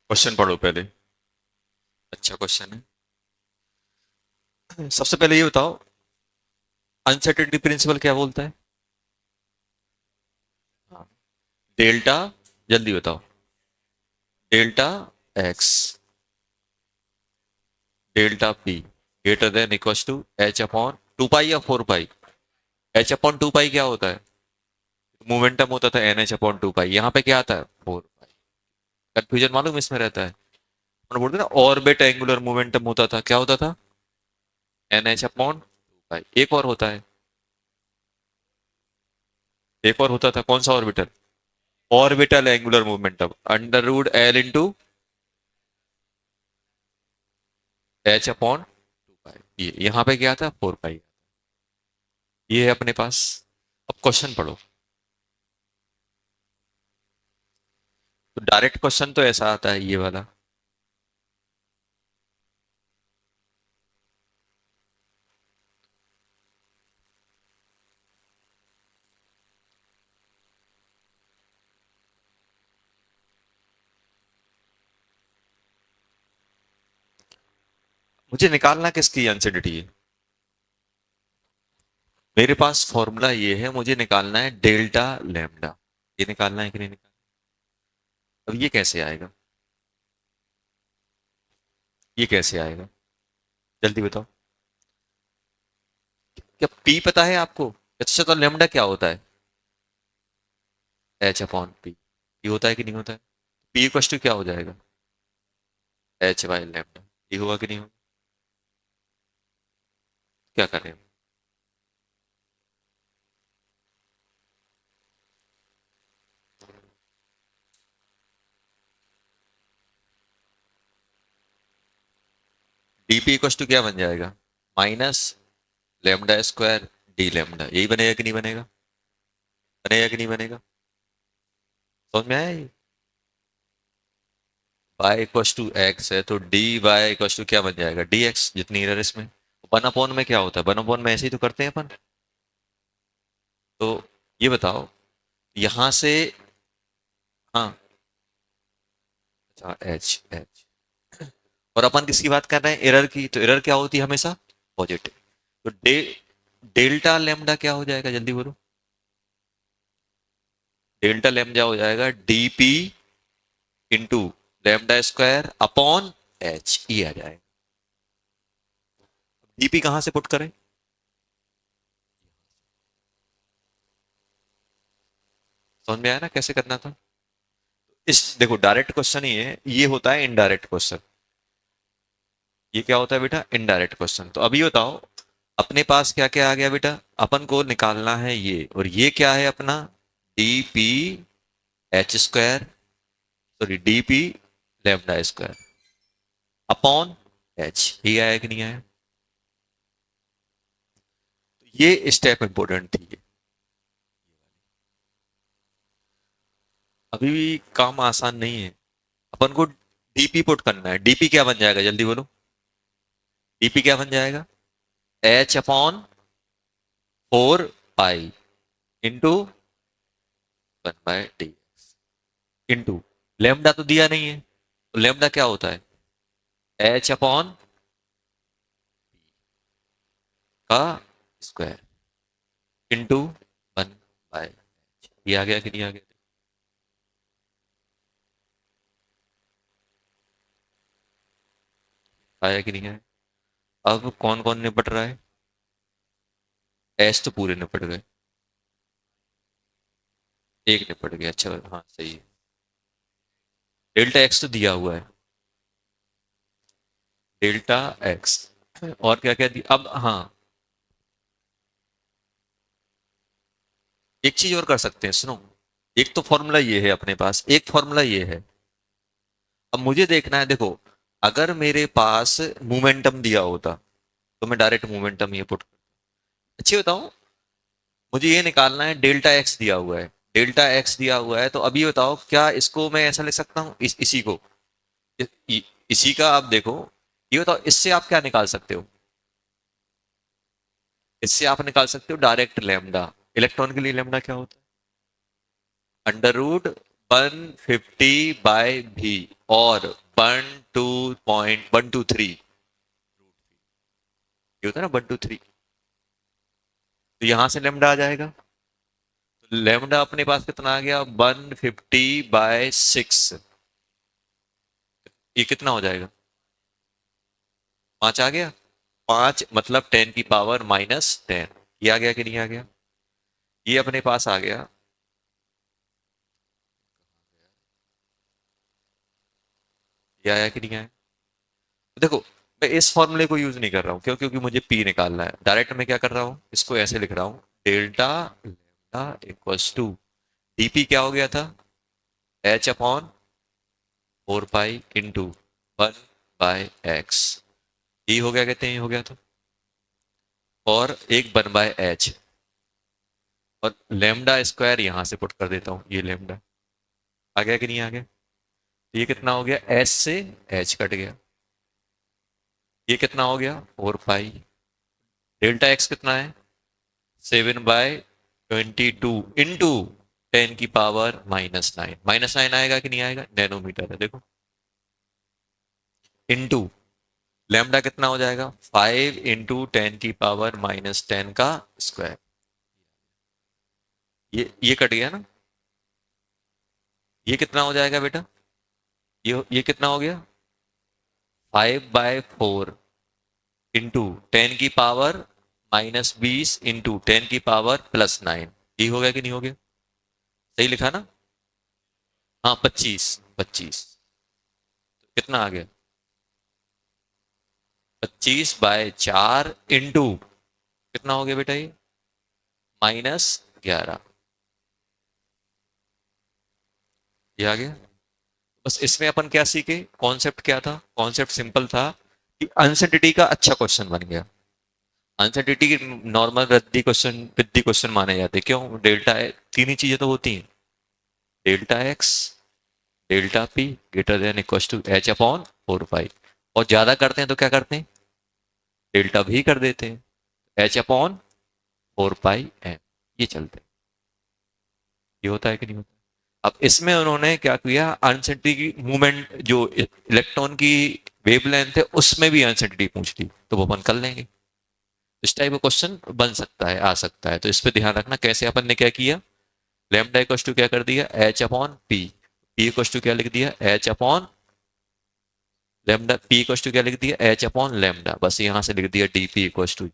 Question पढ़ो पहले। अच्छा क्वेश्चन है। सबसे पहले ये बताओ, अनसर्टेनिटी प्रिंसिपल क्या बोलता है? हाँ। डेल्टा, जल्दी बताओ। Delta x, delta p greater than equal to h upon 2 pi या 4 पाई? एच अपॉन 2 पाई क्या होता है? मोमेंटम होता था एन एच अपॉन 2 पाई, यहाँ पे क्या आता है 4 पाई। कंफ्यूजन मालूम इसमें रहता है। हम बोलते हैं ना ऑर्बिट एंगुलर मोमेंटम होता था, क्या होता था? एन एच अपॉन 2 पाई। एक और होता है, एक और होता था, कौन सा orbital? Orbital angular momentum under root l into h upon 2 pi. ये यहाँ पे क्या था 4 पाई। ये है अपने पास। अब क्वेश्चन पढ़ो। तो डायरेक्ट क्वेश्चन तो ऐसा आता है ये वाला। मुझे निकालना किसकी अनसर्टेनिटी है? मेरे पास फॉर्मूला ये है, मुझे निकालना है डेल्टा लैम्डा। ये निकालना है कि नहीं निकालना? अब ये कैसे आएगा? ये कैसे आएगा? जल्दी बताओ। क्या पी पता है आपको? अच्छा तो लैम्डा क्या होता है? H upon P. ये होता है कि नहीं होता है? पी इक्वल टू क्या हो जाएगा? H by lambda. ये होगा कि नहीं होगा? क्या करें? डीपी इक्वल टू क्या बन जाएगा? Minus lambda square D lambda. यही बनेगा कि नहीं बनेगा? बनेगा कि नहीं बनेगा? समझ में आया ये? वाई इक्वल टू एक्स है तो डी वाई इक्वल टू क्या बन जाएगा? D x. जितनी एरर इसमें। वन अपॉन में क्या होता है? वन अपॉन में ऐसे ही तो करते हैं अपन। तो ये बताओ, यहां से। हाँ। अच्छा एच एच। और अपन किसकी बात कर रहे हैं? एरर की। तो एरर क्या होती है हमेशा? पॉजिटिव। तो डेल्टा लेमडा क्या हो जाएगा? जल्दी बोलो। डेल्टा लेमडा हो जाएगा DP into lambda square upon H. E आ जाएगा। डीपी कहां से पुट करें? समझ में आया ना कैसे करना था? इस देखो, डायरेक्ट क्वेश्चन ही है, ये होता है इनडायरेक्ट क्वेश्चन। ये क्या होता है बेटा? Indirect question. तो अभी बताओ, अपने पास क्या क्या आ गया बेटा? अपन को निकालना है ये, और ये क्या है अपना? D P H square, sorry D P lambda square upon H. ये आया कि नहीं आया? ये स्टेप इंपॉर्टेंट थी। अभी भी काम आसान नहीं है। अपन को डीपी पुट करना है। डीपी क्या बन जाएगा? जल्दी बोलो। डीपी क्या बन जाएगा? H upon 4 pi into 1/d into lambda तो दिया नहीं है, तो लेमडा क्या होता है? एच अपॉन का स्क्वायर इंटू 1/। ये आ गया कि नहीं आ गया? आया कि नहीं आया? अब कौन कौन निपट रहा है? एच तो पूरे निपट गए। एक निपट गया, अच्छा हाँ सही है। डेल्टा एक्स तो दिया हुआ है। Delta x. और क्या क्या दिया अब? हाँ। एक चीज और कर सकते हैं, सुनो। एक तो फॉर्मूला ये है अपने पास, एक फॉर्मूला ये है। अब मुझे देखना है, देखो, अगर मेरे पास मोमेंटम दिया होता तो मैं डायरेक्ट मोमेंटम ये पुट। अच्छी बताओ, मुझे ये निकालना है डेल्टा एक्स दिया हुआ है। डेल्टा एक्स दिया हुआ है, तो अभी बताओ क्या इसको मैं ऐसा लिख सकता हूँ? इसी को। इसी का आप देखो। ये बताओ, इससे आप क्या निकाल सकते हो? इससे आप निकाल सकते हो डायरेक्ट लेमडा। इलेक्ट्रॉन के लिए लेमडा क्या होता है? अंडर रूट 150/v और 12.123 ये होता है ना 123, तो यहां से लेमडा आ जाएगा। तो लेमडा अपने पास कितना आ गया 150/6, ये कितना हो जाएगा 5 आ गया। 5 मतलब 10⁻⁻10, ये आ गया कि नहीं आ गया, ये अपने पास आ गया। ये आया कि नहीं आया, देखो मैं इस फॉर्मूले को यूज नहीं कर रहा हूँ, क्यों, क्योंकि मुझे पी निकालना है। डायरेक्ट मैं क्या कर रहा हूँ, इसको ऐसे लिख रहा हूँ, delta lambda equals to dp क्या हो गया था, h/4 पाई इंटू 1/x, ये हो गया, कहते हैं ये हो गया, तो और एक 1/h, और लेमडा स्क्वायर यहां से पुट कर देता हूँ, ये लेमडा आ गया कि नहीं आ गया। तो ये कितना हो गया, एच से एच कट गया, ये कितना हो गया 4 पाई, डेल्टा एक्स कितना है 7/22 इंटू 10⁻⁻9, -9 आएगा कि नहीं आएगा, नैनोमीटर है देखो, इंटू लैम्डा कितना हो जाएगा 5 इंटू 10⁻⁻10 का स्क्वायर, ये कट गया ना, ये कितना हो जाएगा बेटा, ये कितना हो गया 5/4 इंटू 10⁻⁻20 इंटू 10⁻+9, ये हो गया कि नहीं हो गया, सही लिखा ना, हाँ 25, कितना आ गया 25/4 इंटू कितना हो गया बेटा, ये -11, ये आ गया। बस इसमें अपन क्या सीखे, कॉन्सेप्ट क्या था, कॉन्सेप्ट सिंपल था कि अनसर्टेनिटी का अच्छा क्वेश्चन बन गया। अनसर्टेनिटी की नॉर्मल वृद्धि क्वेश्चन माने जाते, क्यों, डेल्टा है, तीन ही चीजें तो होती हैं, delta x delta p greater than equal to h/4 pi, और ज्यादा करते हैं तो क्या करते हैं, डेल्टा भी कर देते हैं, h/4 पाई m, ये चलते हैं, ये होता है कि नहीं होता। अब इसमें उन्होंने क्या किया, अनसर्टेनिटी की मूवमेंट जो इलेक्ट्रॉन की वेवलेंथ है उसमें भी अनसर्टेनिटी पूछ ली, तो वो अपन कर लेंगे, इस टाइप का क्वेश्चन बन सकता है, आ सकता है, तो इस पे ध्यान रखना कैसे अपन ने क्या किया, लेमडा इक्वल टू क्या कर दिया h/p, p इक्वल टू क्या लिख दिया h/ lambda, p equal to क्या लिख दिया h/लेमडा, बस यहां से लिख दिया dp इक्वल टू,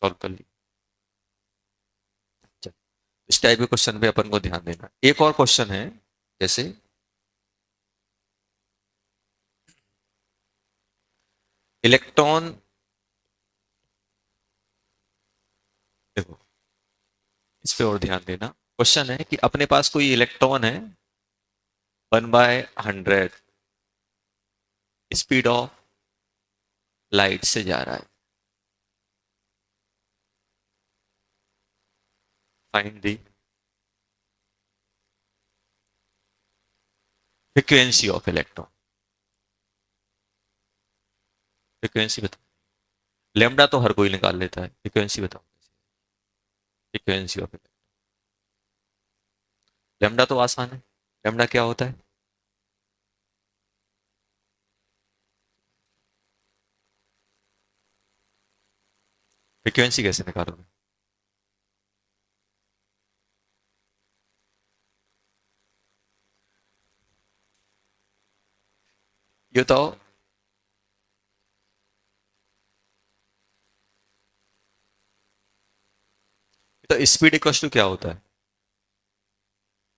सॉल्व कर लिया। चल, इस टाइप के क्वेश्चन पे अपन को ध्यान देना। एक और क्वेश्चन है, जैसे इलेक्ट्रॉन, देखो इस पे और ध्यान देना, क्वेश्चन है कि अपने पास कोई इलेक्ट्रॉन है 1/100 स्पीड ऑफ लाइट से जा रहा है, find the frequency of electron, frequency बताओ, लेमडा तो हर कोई निकाल लेता है, फ्रीक्वेंसी बताओ, फ्रीक्वेंसी ऑफ इलेक्ट्रॉन, लेमडा तो आसान है, लेमडा क्या होता है, फ्रीक्वेंसी कैसे निकालोगे, ये बताओ, तो स्पीड इक्वल टू क्या होता है,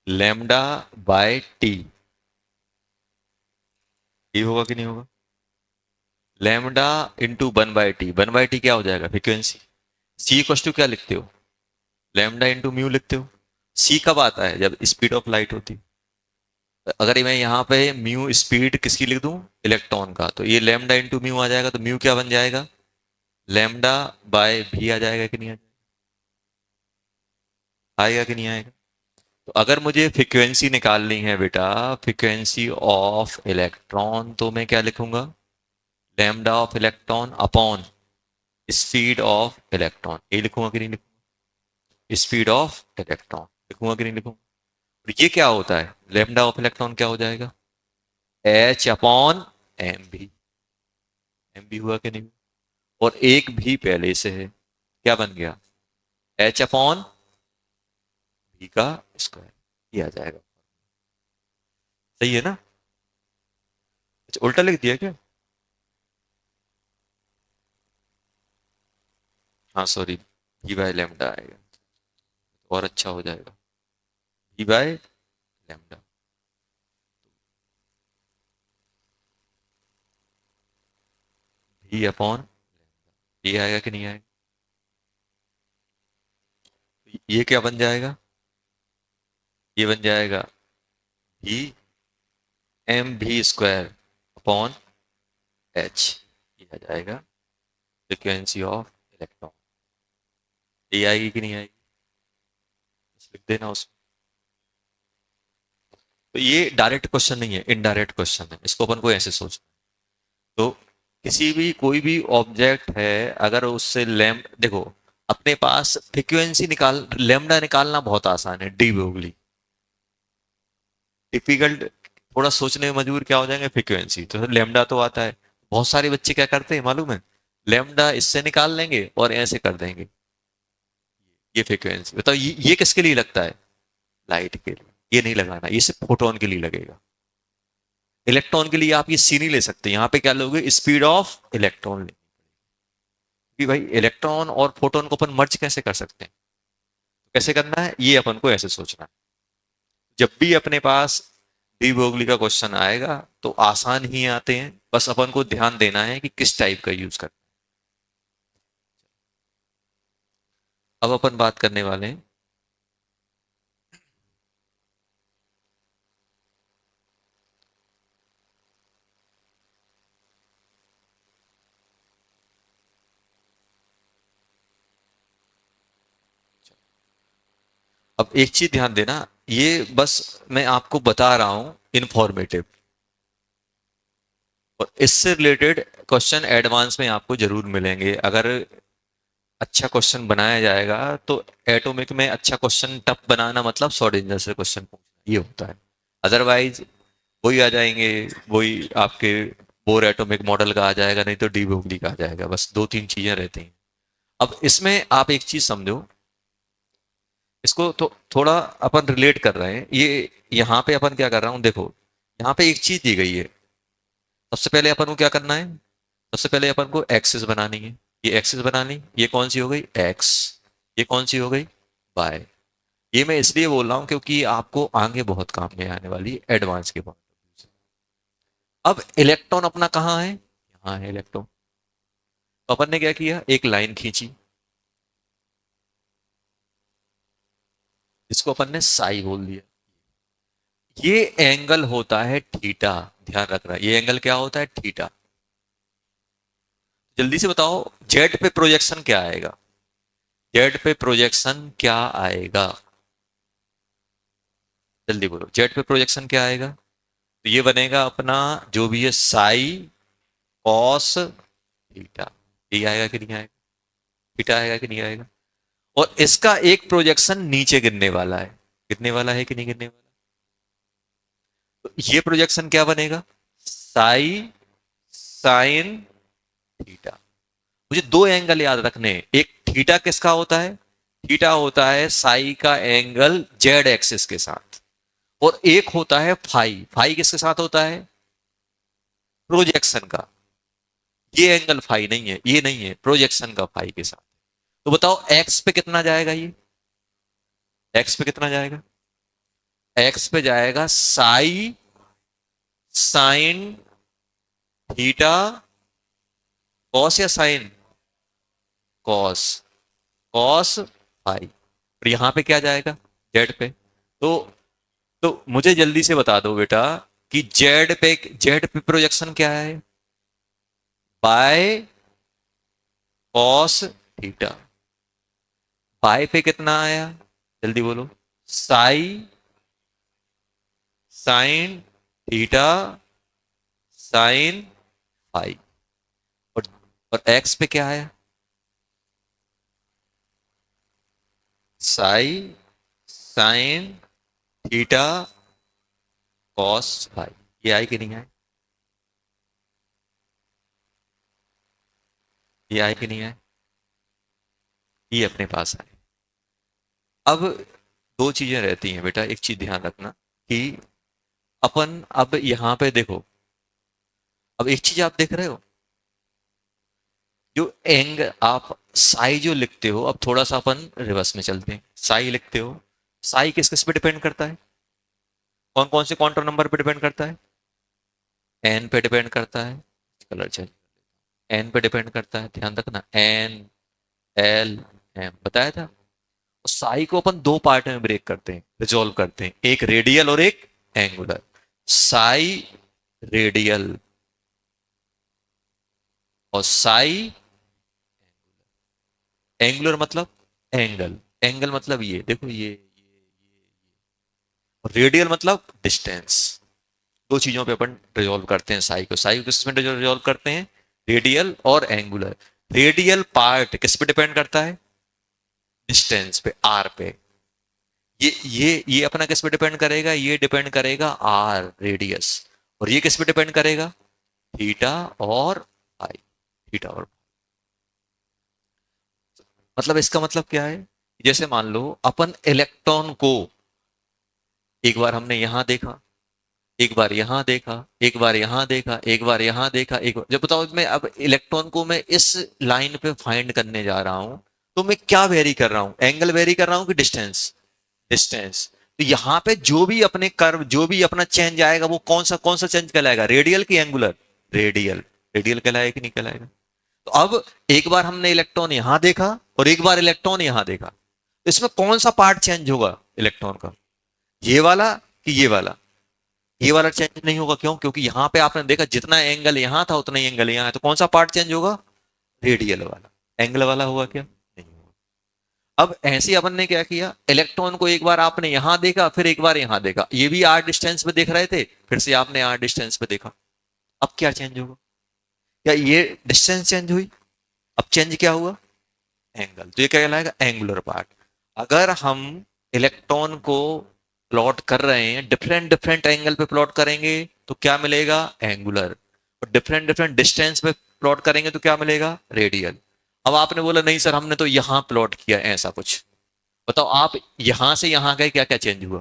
लेमडा बाय टी, ये होगा कि नहीं होगा, लेमडा इंटू 1/t, 1/t क्या हो जाएगा फ्रीक्वेंसी, सी इक्वल टू क्या लिखते हो, लेमडा इंटू म्यू लिखते हो, सी कब आता है जब स्पीड ऑफ लाइट होती, अगर मैं यहाँ पे म्यू स्पीड किसकी लिख दूं, इलेक्ट्रॉन का, तो ये लेमडा इंटू म्यू आ जाएगा, तो म्यू क्या बन जाएगा, लेमडा बाय भी आ जाएगा कि नहीं आएगा कि नहीं आएगा। तो अगर मुझे फ्रीक्वेंसी निकालनी है बेटा, फ्रीक्वेंसी ऑफ इलेक्ट्रॉन, तो मैं क्या लिखूंगा, lambda of electron upon speed of electron, ये लिखूंगा कि नहीं लिखूंगा, स्पीड ऑफ इलेक्ट्रॉन लिखूंगा कि नहीं लिखूंगा। और ये क्या होता है, लेमडा ऑफ इलेक्ट्रॉन क्या हो जाएगा, एच अपॉन एम भी, एम भी हुआ कि नहीं, और एक भी पहले से है, क्या बन गया, एच अपॉन भी का स्क्वायर, ये आ जाएगा। सही है ना। अच्छा, उल्टा लिख दिया क्या, हाँ सॉरी, भी बाय लेमडा आएगा, और अच्छा हो जाएगा, भी बाय लेमडा, भी अपॉन, ये आएगा कि नहीं आएगा, ये क्या बन जाएगा, ये बन जाएगा भी एम भी स्क्वायर अपॉन एच, ये आ जाएगा फ्रिक्वेंसी ऑफ इलेक्ट्रॉन, ये आएगी कि नहीं आएगी, बस लिख देना उसमें। तो ये डायरेक्ट क्वेश्चन नहीं है, इनडायरेक्ट क्वेश्चन है, इसको अपन को ऐसे सोचना है। तो किसी भी कोई भी ऑब्जेक्ट है, अगर उससे लैम देखो, अपने पास फ्रीक्वेंसी निकाल लैम्डा निकालना बहुत आसान है, डी ब्रोगली, डिफिकल्ट थोड़ा सोचने में मजबूर क्या हो जाएंगे, फ्रीक्वेंसी, तो लैम्डा तो आता है। बहुत सारे बच्चे क्या करते हैं मालूम है, लैम्डा इससे निकाल लेंगे और ऐसे कर देंगे, ये फ्रीक्वेंसी बताओ, ये किसके लिए लगता है, लाइट के लिए, ये नहीं लगाना, ये सिर्फ फोटोन के लिए लगेगा। इलेक्ट्रॉन के लिए आप ये सी नहीं ले सकते, यहाँ पे क्या लोगे, स्पीड ऑफ इलेक्ट्रॉन, कि भाई इलेक्ट्रॉन और फोटोन को अपन मर्ज कैसे कर सकते हैं, कैसे करना है, ये अपन को ऐसे सोचना है। जब भी अपने पास डी ब्रोगली का क्वेश्चन आएगा तो आसान ही आते हैं, बस अपन को ध्यान देना है कि किस टाइप का यूज करना है। अब अपन बात करने वाले हैं, अब एक चीज ध्यान देना, ये बस मैं आपको बता रहा हूं इन्फॉर्मेटिव, और इससे रिलेटेड क्वेश्चन एडवांस में आपको जरूर मिलेंगे, अगर अच्छा क्वेश्चन बनाया जाएगा तो। एटॉमिक में अच्छा क्वेश्चन टफ बनाना मतलब सौ डेंजर से क्वेश्चन पूछना, ये होता है। अदरवाइज वही आ जाएंगे, वही आपके बोर एटॉमिक मॉडल का आ जाएगा, नहीं तो डी ब्रोगली का आ जाएगा, बस दो तीन चीजें रहती हैं। अब इसमें आप एक चीज समझो, इसको तो थोड़ा अपन रिलेट कर रहे हैं, ये यहाँ पे अपन क्या कर रहा हूँ देखो, यहाँ पे एक चीज दी गई है, सबसे पहले अपन को क्या करना है, सबसे पहले अपन को एक्सिस बनानी है, ये एक्सिस बनानी, ये कौन सी हो गई एक्स, ये कौन सी हो गई वाई। ये मैं इसलिए बोल रहा हूँ क्योंकि आपको आगे बहुत काम में आने वाली एडवांस के बाद। अब इलेक्ट्रॉन अपना कहाँ है, यहाँ है इलेक्ट्रॉन, तो अपन ने क्या किया, एक लाइन खींची, जिसको अपन ने साई बोल दिया, ये एंगल होता है थीटा, ध्यान रखना, ये एंगल क्या होता है, थीटा। जल्दी से बताओ, जेड पे प्रोजेक्शन क्या आएगा, जेड पे प्रोजेक्शन क्या आएगा, जल्दी बोलो, जेड पे प्रोजेक्शन क्या आएगा, तो ये बनेगा अपना जो भी है साई कॉस थीटा, ये आएगा कि नहीं आएगा, थीटा आएगा कि नहीं आएगा। और इसका एक प्रोजेक्शन नीचे गिरने वाला है, गिरने वाला है कि नहीं गिरने वाला, तो ये प्रोजेक्शन क्या बनेगा, साई साइन थीटा। मुझे दो एंगल याद रखने हैं, एक थीटा किसका होता है, थीटा होता है साई का एंगल जेड एक्सिस के साथ, और एक होता है फाई, फाई किसके साथ होता है, प्रोजेक्शन का, ये एंगल फाई नहीं है, ये नहीं है, प्रोजेक्शन का फाई के साथ। तो बताओ एक्स पे कितना जाएगा, ये एक्स पे कितना जाएगा, एक्स पे जाएगा साई साइन थीटा, कॉस या साइन, कॉस, कॉस फाई, और यहां पे क्या जाएगा, जेड पे। तो मुझे जल्दी से बता दो बेटा कि जेड पे प्रोजेक्शन क्या है, बाय कॉस थीटा, बाय पे कितना आया, जल्दी बोलो, psi sine theta sine phi, और एक्स पे क्या आया, psi sine theta cos phi, ये आई कि नहीं आए? ये आए कि नहीं आए? ये अपने पास आए। अब दो चीजें रहती हैं बेटा, एक चीज ध्यान रखना कि अपन अब यहां पे देखो, अब एक चीज आप देख रहे हो, जो एंग आप साई जो लिखते हो, अब थोड़ा सा अपन रिवर्स में चलते हैं। साई लिखते हो, साई किस किस पे डिपेंड करता है? कौन कौन से क्वांटम नंबर पे डिपेंड करता है? एन पे डिपेंड करता है। कलर चेंज, एन पे डिपेंड करता है, ध्यान रखना, एन, एल, एम बताया था। साई को अपन दो पार्ट में ब्रेक करते हैं, रिजॉल्व करते हैं, एक रेडियल और एक एंगुलर। साई रेडियल और साई एंगुलर, मतलब एंगल, एंगल मतलब ये देखो, और रेडियल मतलब डिस्टेंस। दो चीजों पे अपन रिजॉल्व करते हैं साई को। साई को किस में रिजॉल्व करते हैं? रेडियल और एंगुलर। रेडियल पार्ट किस पे डिपेंड करता है? डिस्टेंस पे, आर पे। ये अपना किस पे डिपेंड करेगा? ये डिपेंड करेगा आर, रेडियस। और ये किस पे डिपेंड करेगा? थीटा और फाई, थीटा और, मतलब इसका मतलब क्या है? जैसे मान लो अपन इलेक्ट्रॉन को एक बार हमने यहां देखा, एक बार यहां देखा, एक बार यहां देखा, एक बार यहां देखा, एक बार, जब बताओ मैं अब इलेक्ट्रॉन को मैं इस लाइन पे फाइंड करने जा रहा हूं, तो मैं क्या वेरी कर रहा हूं? एंगल वेरी कर रहा हूं कि डिस्टेंस? डिस्टेंस। तो यहाँ पे जो भी अपने कर्व, जो भी अपना चेंज आएगा, वो कौन सा चेंज कहलाएगा? रेडियल की एंगुलर? रेडियल। रेडियल कहलाएगा कि नहीं कहलाएगा? तो अब एक बार हमने इलेक्ट्रॉन यहां देखा और एक बार इलेक्ट्रॉन यहां देखा, तो इसमें कौन सा पार्ट चेंज होगा इलेक्ट्रॉन का? ये वाला कि ये वाला? ये वाला चेंज नहीं होगा। क्यों? क्योंकि यहां पे आपने देखा जितना एंगल यहां था उतना ही एंगल यहां है, तो कौन सा पार्ट चेंज होगा? रेडियल वाला। एंगल वाला होगा क्या? नहीं होगा। अब ऐसे अपन ने क्या किया, इलेक्ट्रॉन को एक बार आपने यहां देखा, फिर एक बार यहां देखा, ये भी आर डिस्टेंस पे देख रहे थे, फिर से आपने आर डिस्टेंस पे देखा। अब क्या चेंज होगा? क्या ये डिस्टेंस चेंज हुई? अब चेंज क्या हुआ? एंगल। तो ये क्या कहलाएगा? Angular part. अगर हम इलेक्ट्रॉन को प्लॉट कर रहे हैं, डिफरेंट डिफरेंट एंगल पे प्लॉट करेंगे तो क्या मिलेगा? एंगुलर। और डिफरेंट डिफरेंट डिस्टेंस पे प्लॉट करेंगे तो क्या मिलेगा? रेडियल। अब आपने बोला नहीं सर हमने तो यहां प्लॉट किया ऐसा कुछ, बताओ आप यहां से यहां गए, क्या क्या चेंज हुआ?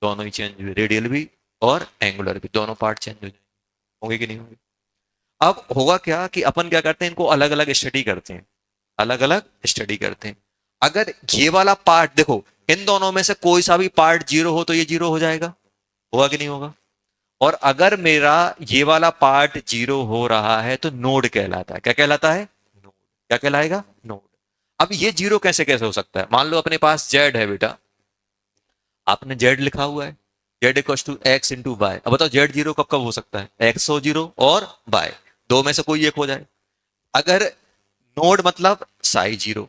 दोनों ही चेंज हुए, रेडियल भी और एंगुलर भी, दोनों पार्ट चेंज हो जाएंगे। होंगे कि नहीं होंगे? अब होगा क्या कि अपन क्या करते हैं, इनको अलग अलग स्टडी करते हैं, अलग अलग स्टडी करते हैं। अगर ये वाला पार्ट देखो, इन दोनों में से कोई सा भी पार्ट जीरो हो तो ये जीरो हो जाएगा, होगा कि नहीं होगा? और अगर मेरा ये वाला पार्ट जीरो हो रहा है तो नोड कहलाता है। क्या कहलाता है? नोड। क्या कहलाएगा? नोड। अब ये जीरो कैसे कैसे हो सकता है? मान लो अपने पास जेड है बेटा, आपने जेड लिखा हुआ है, z equal to x into y. अब बताओ जेड जीरो कब कब हो सकता है? एक्स हो जीरो और वाई, दो में से कोई एक हो जाए। अगर नोड मतलब साई जीरो,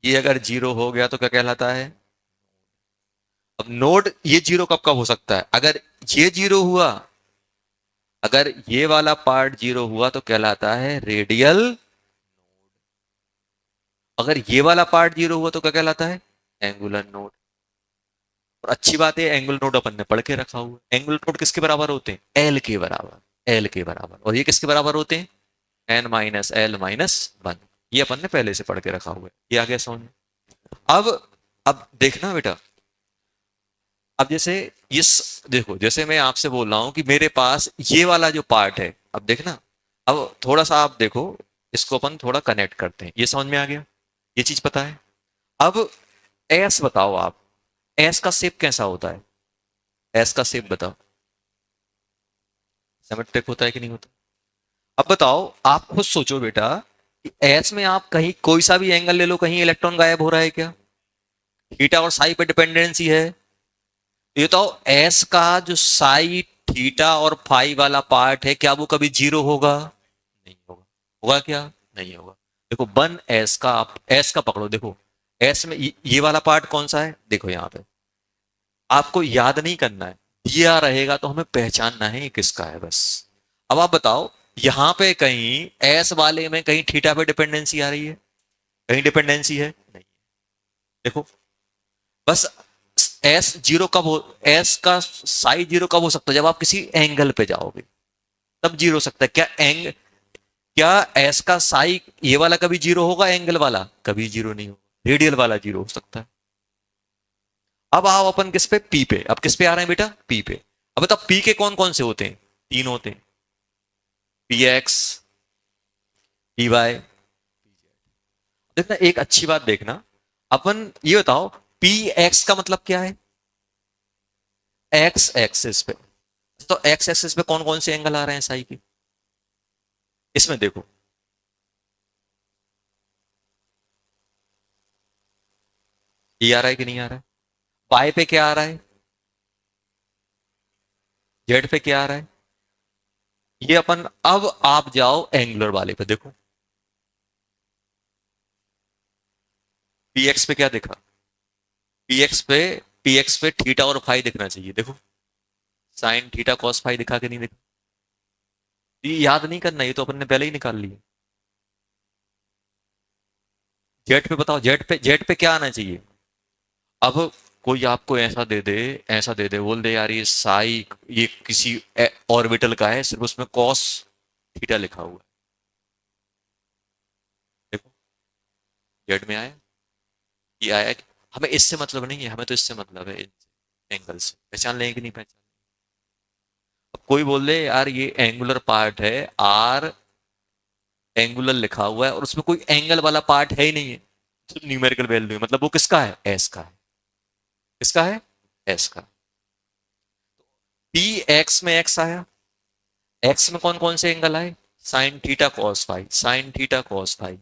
ये अगर जीरो हो गया तो क्या कहलाता है? अब नोड ये जीरो कब कब हो सकता है? अगर ये जीरो हुआ, अगर ये वाला पार्ट जीरो हुआ तो कहलाता है रेडियल। अगर ये वाला पार्ट जीरो हुआ तो क्या कहलाता है? Angular node. और अच्छी बात है एंगुलर नोड अपन ने पढ़ के रखा हुआ है। एंगुलर नोड किसके बराबर होते हैं? एल के बराबर, एल के बराबर। और ये किसके बराबर होते हैं? N minus L minus one. ये अपन ने पहले से पढ़ के रखा हुआ है, ये आ गया समझ में? अब अब देखना बेटा, अब जैसे ये देखो, जैसे मैं आपसे बोल रहा हूं कि मेरे पास ये वाला जो पार्ट है, अब देखना, अब थोड़ा सा आप देखो, इसको अपन थोड़ा कनेक्ट करते हैं, ये समझ में आ गया? ये चीज पता है? अब एस बताओ आप, एस का शेप कैसा होता है? एस का शेप बताओ, सिमेट्रिक होता है कि नहीं होता? अब बताओ, आप खुद सोचो बेटा कि एस में आप कहीं कोई सा भी एंगल ले लो, कहीं इलेक्ट्रॉन गायब हो रहा है क्या? थीटा और साई पे डिपेंडेंसी है। ये तो एस का जो साई, थीटा और फाई वाला पार्ट है, क्या वो कभी जीरो होगा? नहीं होगा। होगा क्या? नहीं होगा। देखो वन एस का, आप एस का पकड़ो, देखो एस में ये वाला पार्ट कौन सा है? देखो यहाँ पे आपको याद नहीं करना है, दिया रहेगा तो हमें पहचानना है ये किसका है बस। अब आप बताओ, यहां पे कहीं एस वाले में कहीं थीटा पे डिपेंडेंसी आ रही है? कहीं डिपेंडेंसी है? नहीं। देखो बस एस जीरो कब हो, एस का साई जीरो कब हो सकता है? जब आप किसी एंगल पे जाओगे तब जीरो हो सकता है। क्या एस का साई ये वाला कभी जीरो होगा? एंगल वाला कभी जीरो नहीं होगा, रेडियल वाला जीरो हो सकता है। अब आओ अपन किस पे, पी पे। अब किस पे आ रहे हैं बेटा? पी पे। अब बताओ पी के कौन कौन से होते हैं? तीन होते हैं, पी एक्स, पी वाई। देखना एक अच्छी बात देखना, अपन ये बताओ पी एक्स का मतलब क्या है? एक्स एक्सिस पे। तो एक्स एक्सिस पे कौन कौन से एंगल आ रहे हैं साई के? इसमें देखो, ये आ रहा है कि नहीं आ रहा है? वाई पे क्या आ रहा है? जेड पे क्या आ रहा है? ये अपन, अब आप जाओ एंगुलर वाले पे देखो, पी एक्स पे क्या दिखा? पी एक्स पे, पी एक्स पे थीटा और फाई दिखना चाहिए, देखो साइन थीटा कॉस फाई दिखा के नहीं दिखा? ये याद नहीं करना, ये तो अपन ने पहले ही निकाल लिया। जेड पे बताओ, जेड पे क्या आना चाहिए? अब कोई आपको ऐसा दे दे बोल दे यार ये साई, ये किसी ऑर्बिटल का है, सिर्फ उसमें कॉस थीटा लिखा हुआ है, देखो जेड में आया, ये आया। हमें इससे मतलब नहीं है, हमें तो इससे मतलब है, एंगल से पहचान लेंगे कि नहीं पहचान। अब कोई बोल दे यार ये एंगुलर पार्ट है आर, एंगुलर लिखा हुआ है और उसमें कोई एंगल वाला पार्ट है ही नहीं है, तो न्यूमेरिकल वैल्यू है, मतलब वो किसका है? एस का है। किसका है? एस का। पी एक्स में एक्स आया, एक्स में कौन कौन से एंगल आए? Sine theta cos phi, sine theta cos phi.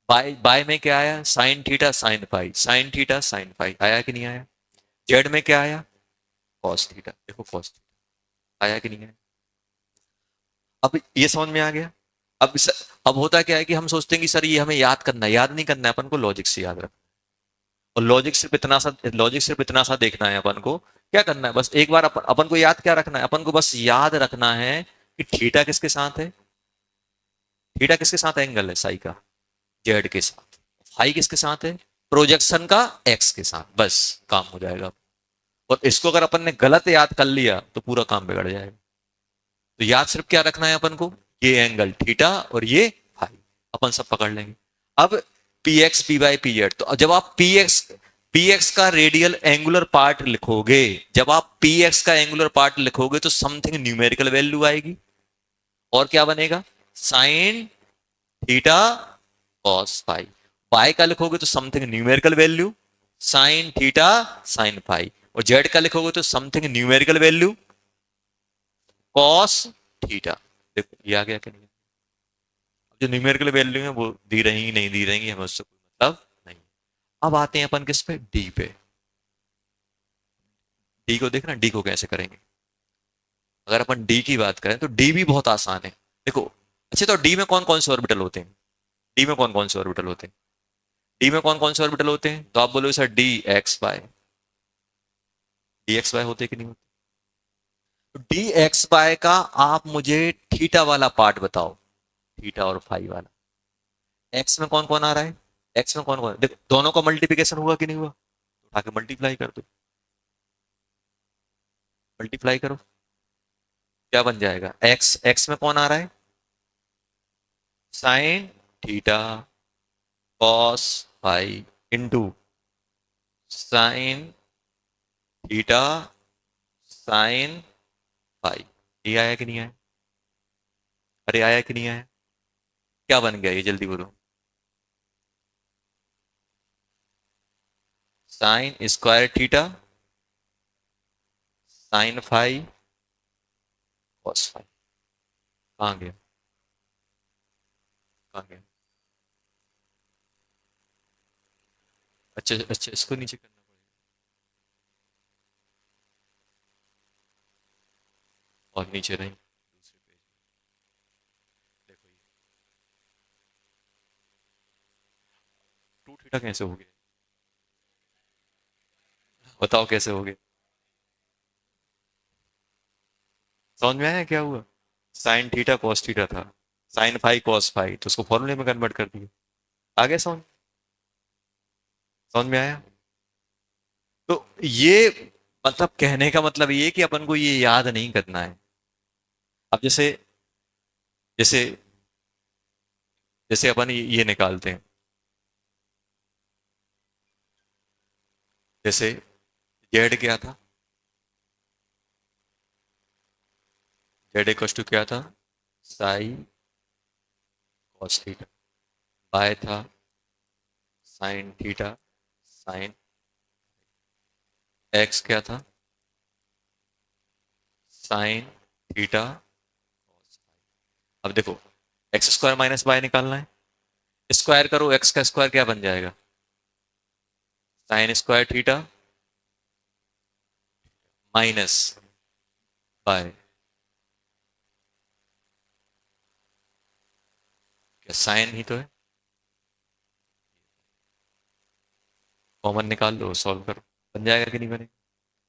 बाय बाय में क्या आया? Sine theta sine phi, sine theta sine phi. आया कि नहीं आया? जेड में क्या आया? कॉस थीटा, देखो कॉस थीटा। आया कि नहीं आया? अब ये समझ में आ गया। अब होता क्या है कि हम सोचते हैं कि सर ये हमें याद करना है, याद नहीं करना है, अपन को लॉजिक से याद रखना है। और लॉजिक सिर्फ इतना सा देखना है अपन को। क्या करना है? बस एक बार अपन को याद क्या रखना है? अपन को बस याद रखना है कि थीटा किसके साथ है? थीटा किसके साथ एंगल है साई का? जेड के साथ। फाई किसके साथ है? प्रोजेक्शन का एक्स के साथ। बस काम हो जाएगा। और इसको अगर अपन ने गलत याद कर लिया तो पूरा काम बिगड़ जाएगा। तो याद सिर्फ क्या रखना है अपन को? ये एंगल थीटा और ये फाई, अपन सब पकड़ लेंगे। अब P X P Y P Z, तो जब आप पी एक्स का रेडियल एंगुलर पार्ट लिखोगे, जब आप पी एक्स का एंगुलर पार्ट लिखोगे तो समथिंग न्यूमेरिकल वैल्यू आएगी। और क्या बनेगा? Sine theta cos phi. Pi का लिखोगे तो something numerical value sine theta sine phi. और जेड का लिखोगे तो something numerical value cos theta. देखो ये आ गया कि नहीं? जो न्यूमेरिकल वैल्यू है वो दी रहेंगी नहीं दी रहेंगी, हमें उससे कोई मतलब नहीं। अब आते हैं अपन किस पे? डी पे। डी को देखना, डी को कैसे करेंगे। अगर अपन डी की बात करें तो डी भी बहुत आसान है। देखो, अच्छा तो डी में कौन कौन से ऑर्बिटल होते हैं? डी में कौन कौन से ऑर्बिटल होते हैं? डी में कौन कौन से ऑर्बिटल होते हैं? तो आप बोलोगे sir d x y. D x y होते कि नहीं होते? तो डी एक्स वाई का आप मुझे थीटा वाला पार्ट बताओ, थीटा और फाई वाला। एक्स में कौन कौन आ रहा है? एक्स में कौन कौन? देखो दोनों का मल्टीप्लिकेशन हुआ कि नहीं हुआ? उठा के मल्टीप्लाई कर दो, मल्टीप्लाई करो, क्या बन जाएगा? एक्स एक्स में कौन आ रहा है? Sine theta cos phi into sine theta sine phi. ये आया कि नहीं आया? अरे आया कि नहीं आया? क्या बन गया ये जल्दी बोलो? Sine square theta sine phi cos phi. कहाँ गया? कहाँ गया? अच्छा अच्छा, इसको नीचे करना पड़ेगा। और नीचे नहीं, दूसरे पेज में देखो, ये टू थीटा कैसे हो गया? बताओ कैसे हो गया? समझ में आया क्या हुआ? साइन थीटा कॉस थीटा था, साइन फाई कॉस फाई, तो उसको फॉर्मूले में कन्वर्ट कर दिया। आ गया समझ? समझ में आया? तो ये मतलब कहने का मतलब ये है कि अपन को ये याद नहीं करना है। अब जैसे जैसे जैसे अपन ये निकालते हैं, जैसे जेड क्या था, जेड इक्वल टू क्या था, साई कॉस थीटा, बाय था साइन थीटा साइन, एक्स क्या था, साइन थीटा। अब देखो, एक्स स्क्वायर माइनस बाय निकालना है, स्क्वायर करो, एक्स का स्क्वायर क्या बन जाएगा, sine square theta minus by, क्या साइन ही तो है, कॉमन निकाल लो, सॉल्व करो, बन जाएगा कि नहीं बनेगा।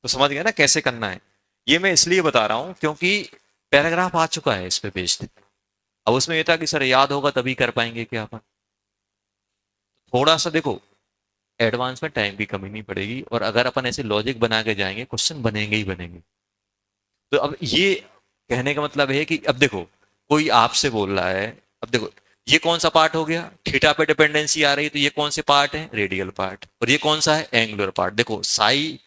तो समझ गया ना कैसे करना है। ये मैं इसलिए बता रहा हूं क्योंकि पैराग्राफ आ चुका है इस पे बेस्ड। अब उसमें ये था कि सर याद होगा तभी कर पाएंगे क्या अपन, थोड़ा सा देखो एडवांस में टाइम की कमी नहीं पड़ेगी, और अगर अपन ऐसे लॉजिक बना के जाएंगे क्वेश्चन बनेंगे ही बनेंगे। तो अब ये कहने का मतलब है कि अब देखो, कोई आपसे बोल रहा है, अब देखो ये कौन सा पार्ट हो गया, थीटा पे डिपेंडेंसी आ रही है, तो ये कौन से पार्ट है, रेडियल पार्ट, और ये कौन सा है, एंगुलर पार्ट। देखो साई,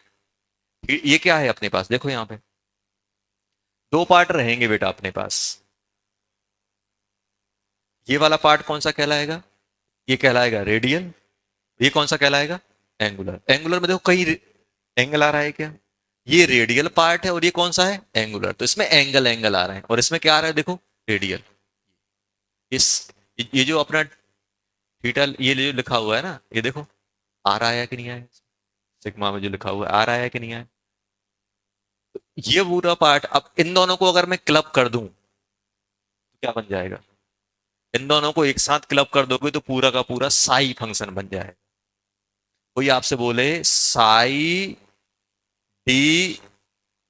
ये क्या है अपने पास, देखो यहाँ पे दो पार्ट रहेंगे बेटा अपने पास। ये वाला पार्ट कौन सा कहलाएगा, ये कहलाएगा रेडियल, ये कौन सा कहलाएगा, एंगुलर। एंगुलर में देखो कई एंगल आ रहा है क्या, ये रेडियल पार्ट है और ये कौन सा है, एंगुलर, तो इसमें एंगल एंगल आ रहे हैं, और इसमें क्या आ रहा है देखो, रेडियल। इस ये जो अपना थीटा ये जो लिखा हुआ है ना, ये देखो आ रहा है कि नहीं आया, सिग्मा में जो लिखा हुआ है आ रहा है कि नहीं आया। ये पूरा पार्ट, अब इन दोनों को अगर मैं क्लब कर दूं तो क्या बन जाएगा, इन दोनों को एक साथ क्लब कर दोगे तो पूरा का पूरा साई फंक्शन बन जाएगा। कोई आपसे बोले Sai D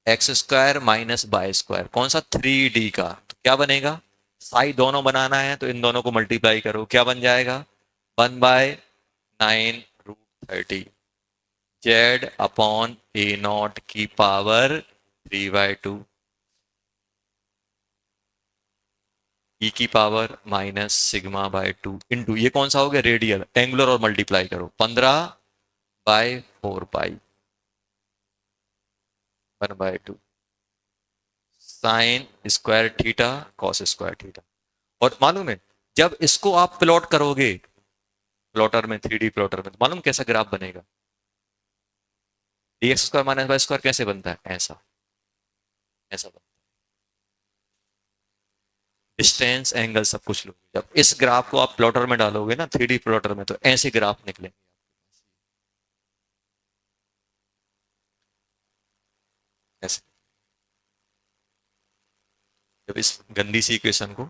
x square minus y square, कौन सा, 3D का, तो क्या बनेगा, साई दोनों बनाना है तो इन दोनों को मल्टीप्लाई करो, क्या बन जाएगा, 1/9√30 जेड अपॉन ए नॉट की पावर 3/2 ई की power minus sigma bye 2 into, ये कौन सा हो गया, रेडियल, एंगुलर और मल्टीप्लाई करो, 15/4 पाई 1/2 sign square theta cos square theta. और मालूम है जब इसको आप प्लॉट करोगे प्लॉटर में, 3D प्लॉटर में, तो मालूम कैसा ग्राफ बनेगा, dx square minus y square कैसे बनता है, ऐसा, ऐसा बनता है। डिस्टेंस एंगल सब कुछ लोगे, जब इस ग्राफ को आप प्लॉटर में डालोगे ना, 3D प्लॉटर में, तो ऐसे ग्राफ निकलेंगे ऐसे। जब इस गंदी सी इक्वेशन को,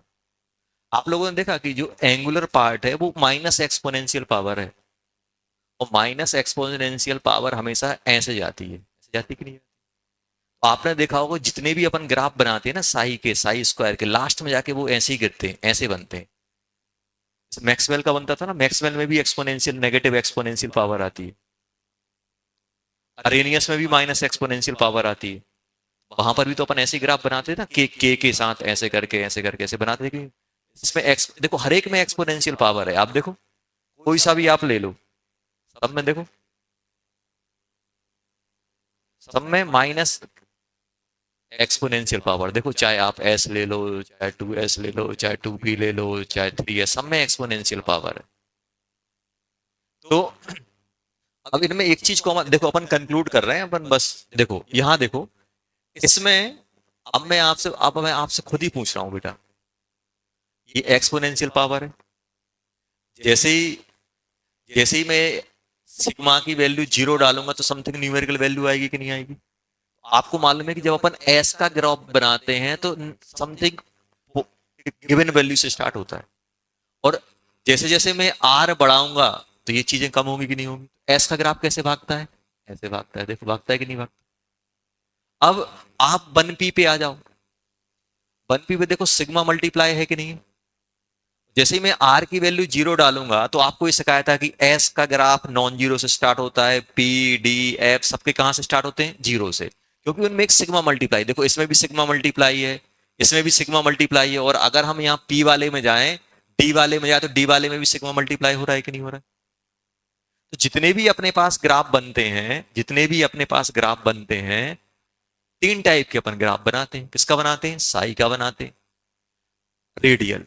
आप लोगों ने देखा कि जो एंगुलर पार्ट है वो माइनस एक्सपोनेंशियल पावर है, और माइनस एक्सपोनेंशियल पावर हमेशा ऐसे जाती है, ऐसे जाती कि नहीं। तो आपने देखा होगा जितने भी अपन ग्राफ बनाते हैं ना साई के, साई स्क्वायर के, लास्ट में जाके वो ऐसे ही गिरते हैं, ऐसे बनते हैं। मैक्सवेल का बनता था ना, मैक्सवेल में भी एक्सपोनेंशियल नेगेटिव एक्सपोनेंशियल पावर आती है, अरेनियस में भी माइनस एक्सपोनेंशियल पावर आती है। वहां पर भी तो अपन ऐसे ग्राफ बनाते थे ना, के साथ ऐसे करके ऐसे बनाते थे कि इसमें एक्स, देखो हर एक में एक्सपोनेंशियल पावर है, आप देखो कोई सा भी आप ले लो, सब में देखो, सब में माइनस एक्सपोनेंशियल पावर। देखो चाहे आप एस ले लो, चाहे 2s ले लो, चाहे 2p ले लो, चाहे 3s, सब में एक्सपोनेंशियल पावर है। तो अब इनमें एक चीज को हम देखो, अपन कंक्लूड कर रहे हैं अपन, बस देखो यहाँ देखो, इसमें अब मैं आपसे, अब मैं आपसे खुद ही पूछ रहा हूँ बेटा, ये एक्सपोनेंशियल पावर है, जैसे ही जैसे ही मैं सिग्मा की वैल्यू 0 डालूंगा तो समथिंग न्यूमेरिकल वैल्यू आएगी कि नहीं आएगी। आपको मालूम है कि जब अपन एस का ग्राफ बनाते हैं तो समथिंग गिवन वैल्यू से स्टार्ट होता है, और जैसे जैसे मैं आर बढ़ाऊंगा तो ये चीजें कम होंगी कि नहीं होंगी। एस का ग्राफ कैसे भागता है, ऐसे भागता है, देखो भागता है कि नहीं भागता। अब आप 1p पे आ जाओ, 1p पे देखो सिग्मा मल्टीप्लाई है कि नहीं है, जैसे ही मैं आर की वैल्यू जीरो डालूंगा तो आपको ये शिकायत है कि एस का ग्राफ नॉन जीरो से स्टार्ट होता है, पी डी एफ सबके कहां से स्टार्ट होते हैं, जीरो से, क्योंकि उनमें एक सिग्मा मल्टीप्लाई, देखो इसमें भी सिग्मा मल्टीप्लाई है, इसमें भी सिग्मा मल्टीप्लाई है, और अगर हम यहाँ पी वाले में जाएं, डी वाले में जाए तो डी वाले में भी सिग्मा मल्टीप्लाई हो रहा है कि नहीं हो रहा है। तो जितने भी अपने पास ग्राफ बनते हैं, जितने भी अपने पास ग्राफ बनते हैं, तीन टाइप के अपन ग्राफ बनाते हैं। किसका बनाते हैं, साई का बनाते हैं, रेडियल,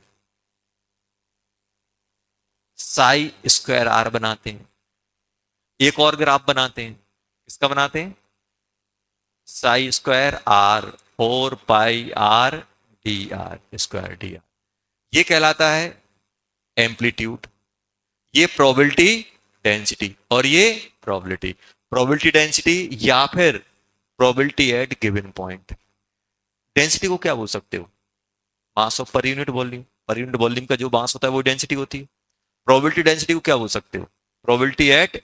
साई स्क्वायर आर बनाते हैं। एक और ग्राफ बनाते हैं, किसका बनाते हैं, psi square r, 4 pi r d r square d r, ये कहलाता है एम्पलीट्यूड, ये प्रोबेबिलिटी डेंसिटी, और ये प्रोबेबिलिटी, प्रोबेबिलिटी डेंसिटी या फिर probability at given point. Density को क्या बोल सकते हो, mass of per unit volume, per unit volume का जो मास होता है वो डेंसिटी होती है। प्रोबेबिलिटी डेंसिटी को क्या बोल सकते हो, probability at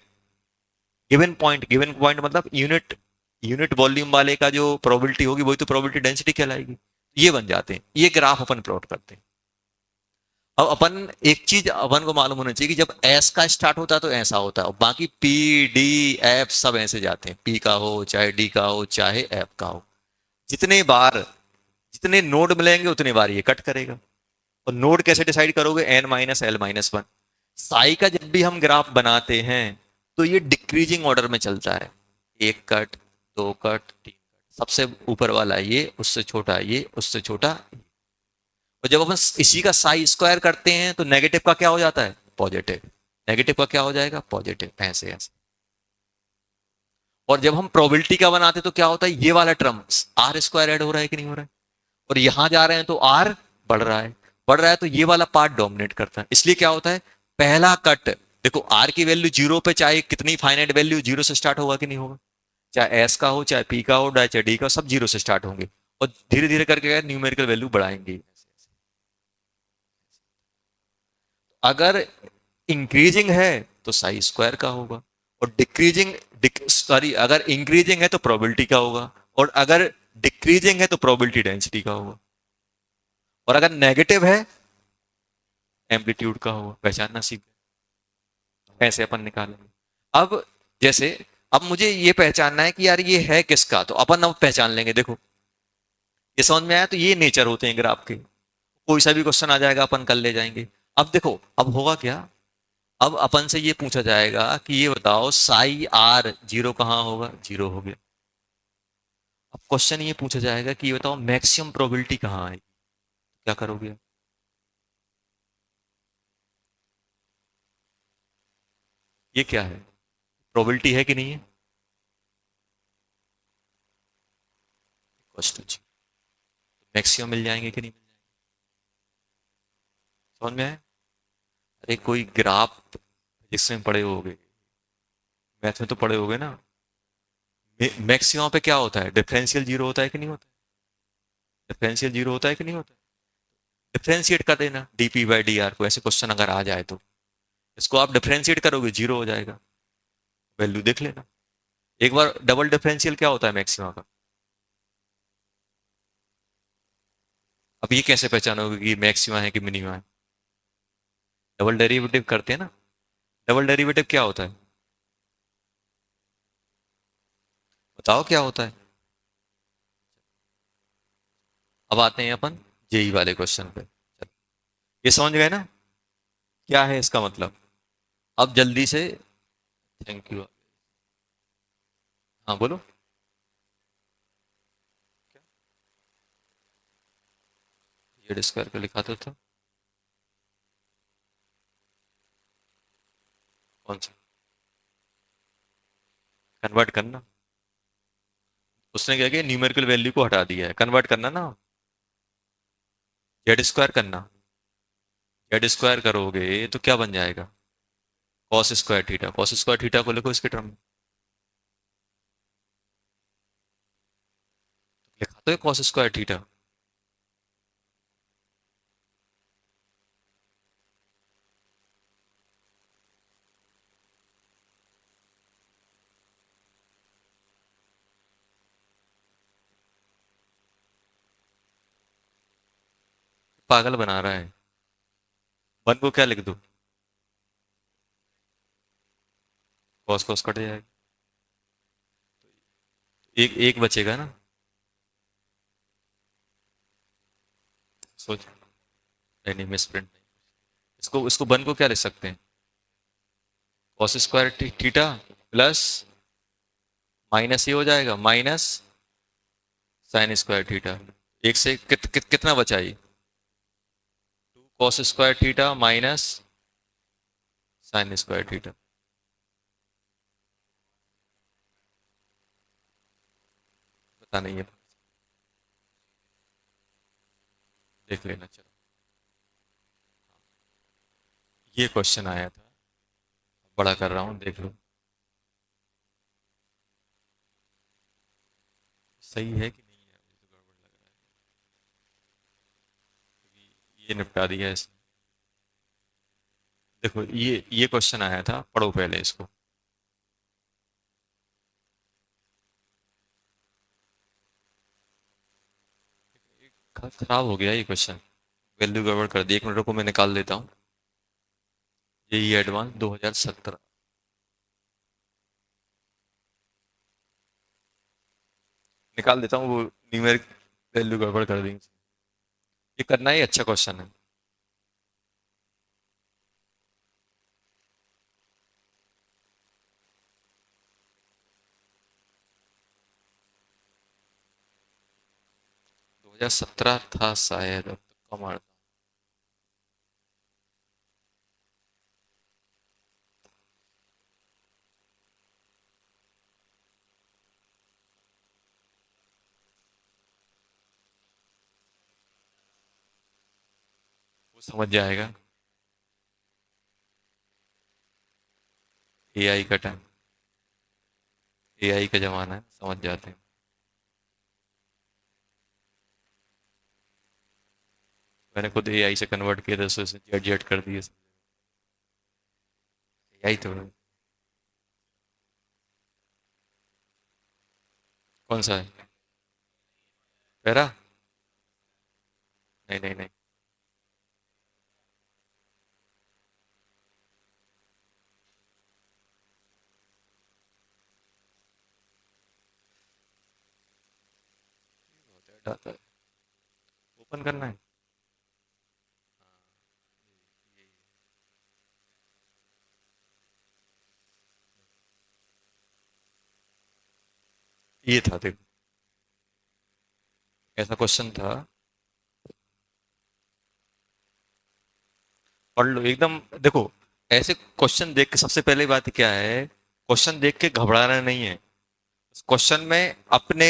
given point, given point मतलब यूनिट, यूनिट वॉल्यूम वाले का जो प्रोबेबिलिटी होगी वही तो प्रोबेबिलिटी डेंसिटी कहलाएगी। ये बन जाते हैं, ये ग्राफ अपन प्लॉट करते हैं। अब अपन एक चीज अपन को मालूम होना चाहिए कि जब एस का स्टार्ट होता है तो ऐसा होता है, और बाकी पी डी एफ सब ऐसे जाते हैं, पी का हो चाहे डी का हो चाहे एफ का हो, जितने बार, जितने नोड मिलेंगे उतने बार ये कट करेगा। और नोड कैसे डिसाइड करोगे, n minus L minus one. Psi का जब भी हम ग्राफ बनाते हैं तो ये डिक्रीजिंग ऑर्डर में चलता है, एक कट, दो कट, तीन कट, सबसे ऊपर वाला ये, उससे छोटा ये, उससे छोटा। और जब अपन इसी का साई स्क्वायर करते हैं तो नेगेटिव का क्या हो जाता है, पॉजिटिव, नेगेटिव का क्या हो जाएगा, पॉजिटिव, ऐसे ऐसे। और जब हम प्रोबेबिलिटी का बनाते हैं तो क्या होता है, ये वाला टर्म आर स्क्वायर ऐड हो रहा है कि नहीं हो रहा है, और यहां जा रहे हैं तो आर बढ़ रहा है, बढ़ रहा है तो ये वाला पार्ट डोमिनेट करता है, इसलिए क्या होता है, पहला कट, देखो आर की वैल्यू जीरो पे चाहे कितनी फाइनाइट वैल्यू, जीरो से स्टार्ट होगा कि नहीं होगा, चाहे एस का हो चाहे पी का हो चाहे डी का हो, सब जीरो से स्टार्ट होंगे, और धीरे धीरे करके न्यूमेरिकल वैल्यू बढ़ाएंगे। अगर इंक्रीजिंग है तो साई स्क्वायर का होगा, और डिक्रीजिंग, सॉरी अगर इंक्रीजिंग है तो प्रोबेबिलिटी का होगा, और अगर डिक्रीजिंग है तो प्रोबेबिलिटी डेंसिटी का होगा, और अगर नेगेटिव है एम्पलीट्यूड का होगा। पहचानना सीख गए, ऐसे अपन निकालेंगे। अब जैसे, अब मुझे ये पहचानना है कि यार ये है किसका, तो अपन अब पहचान लेंगे, देखो ये समझ में आया, तो ये नेचर होते हैं ग्राफ के, कोई सा भी क्वेश्चन आ जाएगा अपन कर ले जाएंगे। अब देखो अब होगा क्या, अब अपन से ये पूछा जाएगा कि ये बताओ साई आर जीरो कहाँ होगा, जीरो हो गया। अब क्वेश्चन ये पूछा जाएगा कि ये बताओ मैक्सिमम प्रोबेबिलिटी कहाँ है, क्या करोगे, ये क्या है, प्रोबेबिलिटी है कि नहीं है, क्वेश्चन जी, मैक्सिमम मिल जाएंगे कि नहीं मिल जाएंगे, समझ में आए। अरे कोई ग्राफ जिसमें पढ़े होगे, मैथ में तो पढ़े होगे ना, मैक्सिमम पे क्या होता है, डिफरेंशियल जीरो होता है कि नहीं होता है, डिफरेंशियल जीरो होता है कि नहीं होता है, डिफरेंशिएट कर देना डीपी बाई डी आर को, ऐसे क्वेश्चन अगर आ जाए तो इसको आप डिफरेंशिएट करोगे जीरो हो जाएगा, वैल्यू देख लेना। एक बार डबल डिफरेंशियल क्या होता है मैक्सिमा का, अब ये कैसे पहचानोगे कि मैक्सिमा है कि मिनिमा है, डबल डेरिवेटिव करते हैं ना, डबल डेरिवेटिव क्या होता है, बताओ क्या होता है। अब आते हैं अपन जेई वाले क्वेश्चन पे, ये समझ गए ना, क्या है इसका मतलब। अब जल्दी से, थैंक यू, हाँ बोलो, ये स्क्वायर का लिखा तो था, कौन सा, कन्वर्ट करना, उसने क्या किया, न्यूमेरिकल वैल्यू को हटा दिया है, कन्वर्ट करना ना, जेड स्क्वायर करना, जेड स्क्वायर करोगे तो क्या बन जाएगा, cos square theta, cos square theta को लिखो इसके टर्म में, लिखा तो है कॉस स्क्वायर थीटा, पागल बना रहा है। वन को क्या लिख दूं? कॉस कॉस कट जाएगा। एक एक बचेगा ना। सोच। नहीं नहीं, मिस प्रिंट नहीं। इसको इसको वन को क्या लिख सकते हैं? Cos square theta plus minus ये हो जाएगा माइनस साइन स्क्वायर थीटा। एक से कितना बचा ये? Cos square theta minus sign square theta. पता नहीं है। देख लेना चलो। ये क्वेश्चन आया था। बड़ा कर रहा हूँ, देख लो। सही है कि नहीं है, मुझे तो गड़बड़ लग रहा है। ये निपटा दिया इसने। देखो ये क्वेश्चन आया था, पढ़ो पहले इसको। खराब हो गया ये क्वेश्चन। वैल्यू गड़बड़ कर दी। एक मिनट को मैं निकाल देता हूँ। ये एडवांस 2017 निकाल देता हूँ। वो न्यूमेरिक वैल्यू गड़बड़ कर दी। ये करना ही अच्छा क्वेश्चन है। 2017 था शायद, अब तो कम आ रहा। वो समझ जाएगा। एआई का टाइम, एआई का जमाना है, समझ जाते हैं। मैंने खुद एआई से कन्वर्ट किया था, तो उसे जेट जेट कर दिए। एआई तो है। कौन सा है? पैरा? नहीं नहीं नहीं। डाटा ओपन करना है। ये था, देखो। ऐसा क्वेश्चन था। पढ़ लो एकदम। देखो, ऐसे क्वेश्चन देख के सबसे पहले बात क्या है, क्वेश्चन देख के घबराना नहीं है। क्वेश्चन में अपने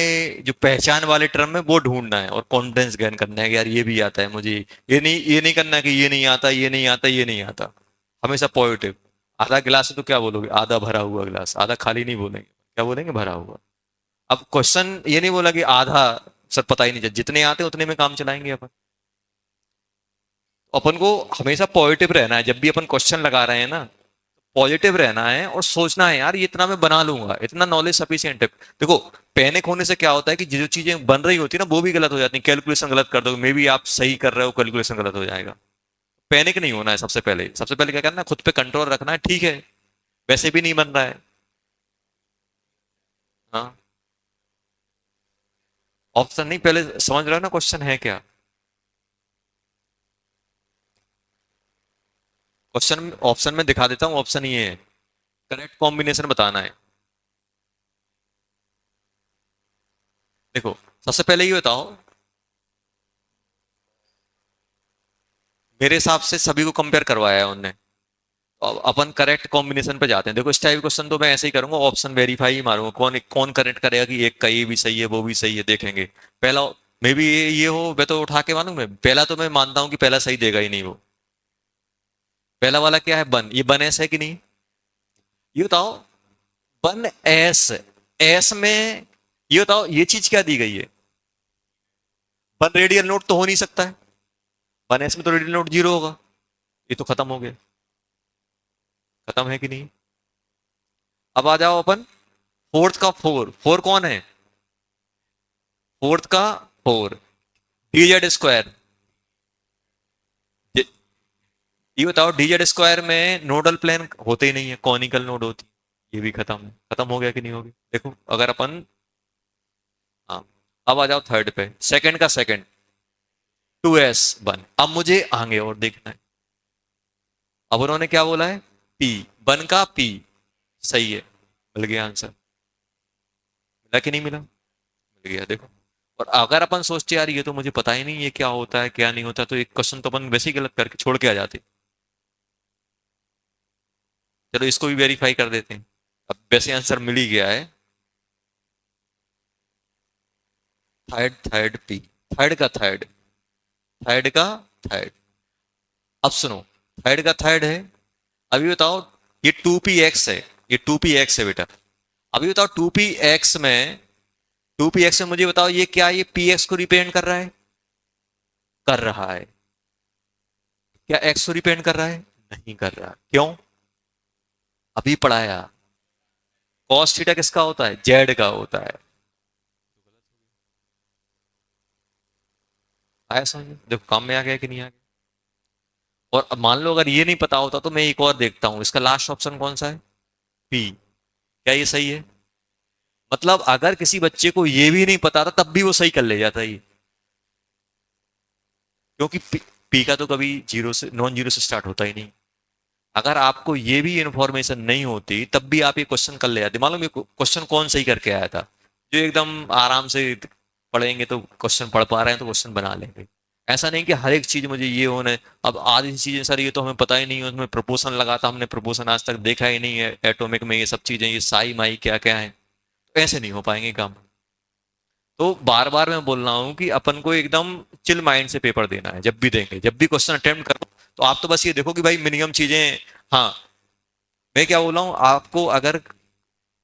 जो पहचान वाले टर्म है वो ढूंढना है और कॉन्फिडेंस गेन करना है कि यार ये भी आता है मुझे। ये नहीं करना कि ये नहीं आता, ये नहीं आता, ये नहीं आता। हमेशा पॉजिटिव। आधा गिलास है तो क्या बोलोगे? आधा भरा हुआ गिलास। आधा खाली नहीं बोलेंगे, क्या बोलेंगे? भरा हुआ। अब क्वेश्चन ये नहीं बोला कि आधा सर पता ही नहीं चल, जितने आते हैं उतने में काम चलाएंगे अपन। अपन को हमेशा पॉजिटिव रहना है। जब भी अपन क्वेश्चन लगा रहे हैं ना, पॉजिटिव रहना है और सोचना है यार ये इतना मैं बना लूंगा, इतना नॉलेज सफिशिएंट है। देखो, पैनिक होने से क्या होता है कि जो चीजें बन रही होती है ना वो भी गलत हो जाती है। कैलकुलेशन गलत कर दो, मे बी आप सही कर रहे हो, कैलकुलेशन गलत हो जाएगा। पैनिक नहीं होना है। सबसे पहले क्या करना है, खुद पे कंट्रोल रखना है। ठीक है, वैसे भी नहीं बन रहा है। हाँ। ऑप्शन नहीं, पहले समझ रहे हो ना क्वेश्चन है क्या? क्वेश्चन ऑप्शन में दिखा देता हूँ। ऑप्शन ये है, करेक्ट कॉम्बिनेशन बताना है। देखो, सबसे पहले ये बताओ, मेरे हिसाब से सभी को कंपेयर करवाया है उनने। तो अब अपन करेक्ट कॉम्बिनेशन पे जाते हैं। देखो, इस टाइप क्वेश्चन तो मैं ऐसे ही करूंगा, ऑप्शन वेरीफाई ही मारूंगा। कौन कौन करेक्ट करेगा कि एक का ये भी सही है वो भी सही है, देखेंगे। पहला मे भी ये हो, मैं तो उठा के मानूं। मैं पहला तो मैं मानता हूं कि पहला सही देगा ही नहीं वो। पहला वाला क्या है? बन। ये बन ऐसा है कि नहीं? ये बताओ। One S. एस में ये बताओ, ये चीज क्या दी गई है? वन रेडियल नोट तो हो नहीं सकता है। वन एस में तो रेडियल नोट जीरो होगा। ये तो खत्म हो गया। खत्म है कि नहीं? अब आ जाओ अपन फोर्थ का फोर। फोर कौन है? फोर्थ का फोर। D Z square. ये बताओ डीजेड स्क्वायर में नोडल प्लेन होते ही नहीं है, कॉनिकल नोड होती है। ये भी खत्म हो गया कि नहीं हो गया? देखो अगर अपन, हाँ, अब आ जाओ थर्ड पे, सेकंड का सेकंड, 2s 1। अब मुझे आगे और देखना है। अब उन्होंने क्या बोला है? p, 1 का p। सही है, मिल गया आंसर। मिला कि नहीं मिला? मिल गया, देखो। और अगर अपन सोचते यार ये तो मुझे पता ही नहीं ये क्या होता है क्या नहीं होता, तो एक क्वेश्चन तो अपन वैसे ही गलत करके छोड़ के आ जाते। चलो इसको भी वेरीफाई कर देते हैं। अब वैसे आंसर मिल ही गया है। थर्ड, थर्ड p, थर्ड का थर्ड, थर्ड का थर्ड। अब सुनो, थर्ड का थर्ड है। अभी बताओ, ये 2px है, ये 2px है बेटा। अभी बताओ 2px में, 2px में मुझे बताओ ये क्या, ये px को रिप्रेजेंट कर रहा है? कर रहा है। क्या x को रिप्रेजेंट कर रहा है? नहीं कर रहा। क्यों? अभी पढ़ाया। cos थीटा किसका होता है? z का होता है। आया समझ में? देखो काम में आ गया कि नहीं आ गया? और अब मान लो अगर ये नहीं पता होता तो मैं एक और देखता हूं, इसका लास्ट ऑप्शन कौन सा है? p। क्या ये सही है? मतलब अगर किसी बच्चे को ये भी नहीं पता था तब भी वो सही कर ले जाता है ये। क्योंकि पी का तो कभी जीरो से, नॉन जीरो से स्टार्ट होता ही नहीं। अगर आपको ये भी इंफॉर्मेशन नहीं होती तब भी आप ये क्वेश्चन कर ले जाते। मालूम ये क्वेश्चन कौन सही करके आया था? जो एकदम आराम से पढ़ेंगे तो क्वेश्चन पढ़ पा रहे हैं तो क्वेश्चन बना लेंगे। ऐसा नहीं कि हर एक चीज मुझे ये होना है। अब आधी चीजें सर ये तो हमें पता ही नहीं है, उसमें प्रोपोर्शन लगाता, हमने प्रोपोर्शन आज तक देखा ही नहीं है एटॉमिक में, ये सब चीजें, ये साई माई क्या क्या है, तो ऐसे नहीं हो पाएंगे काम। तो बार बार मैं बोल रहा हूँ कि अपन को एकदम चिल माइंड से पेपर देना है। जब भी देंगे, जब भी क्वेश्चन अटेम्प्ट करो, तो आप तो बस ये देखो कि भाई मिनिमम चीजें। हाँ, मैं क्या बोल रहा हूँ आपको, अगर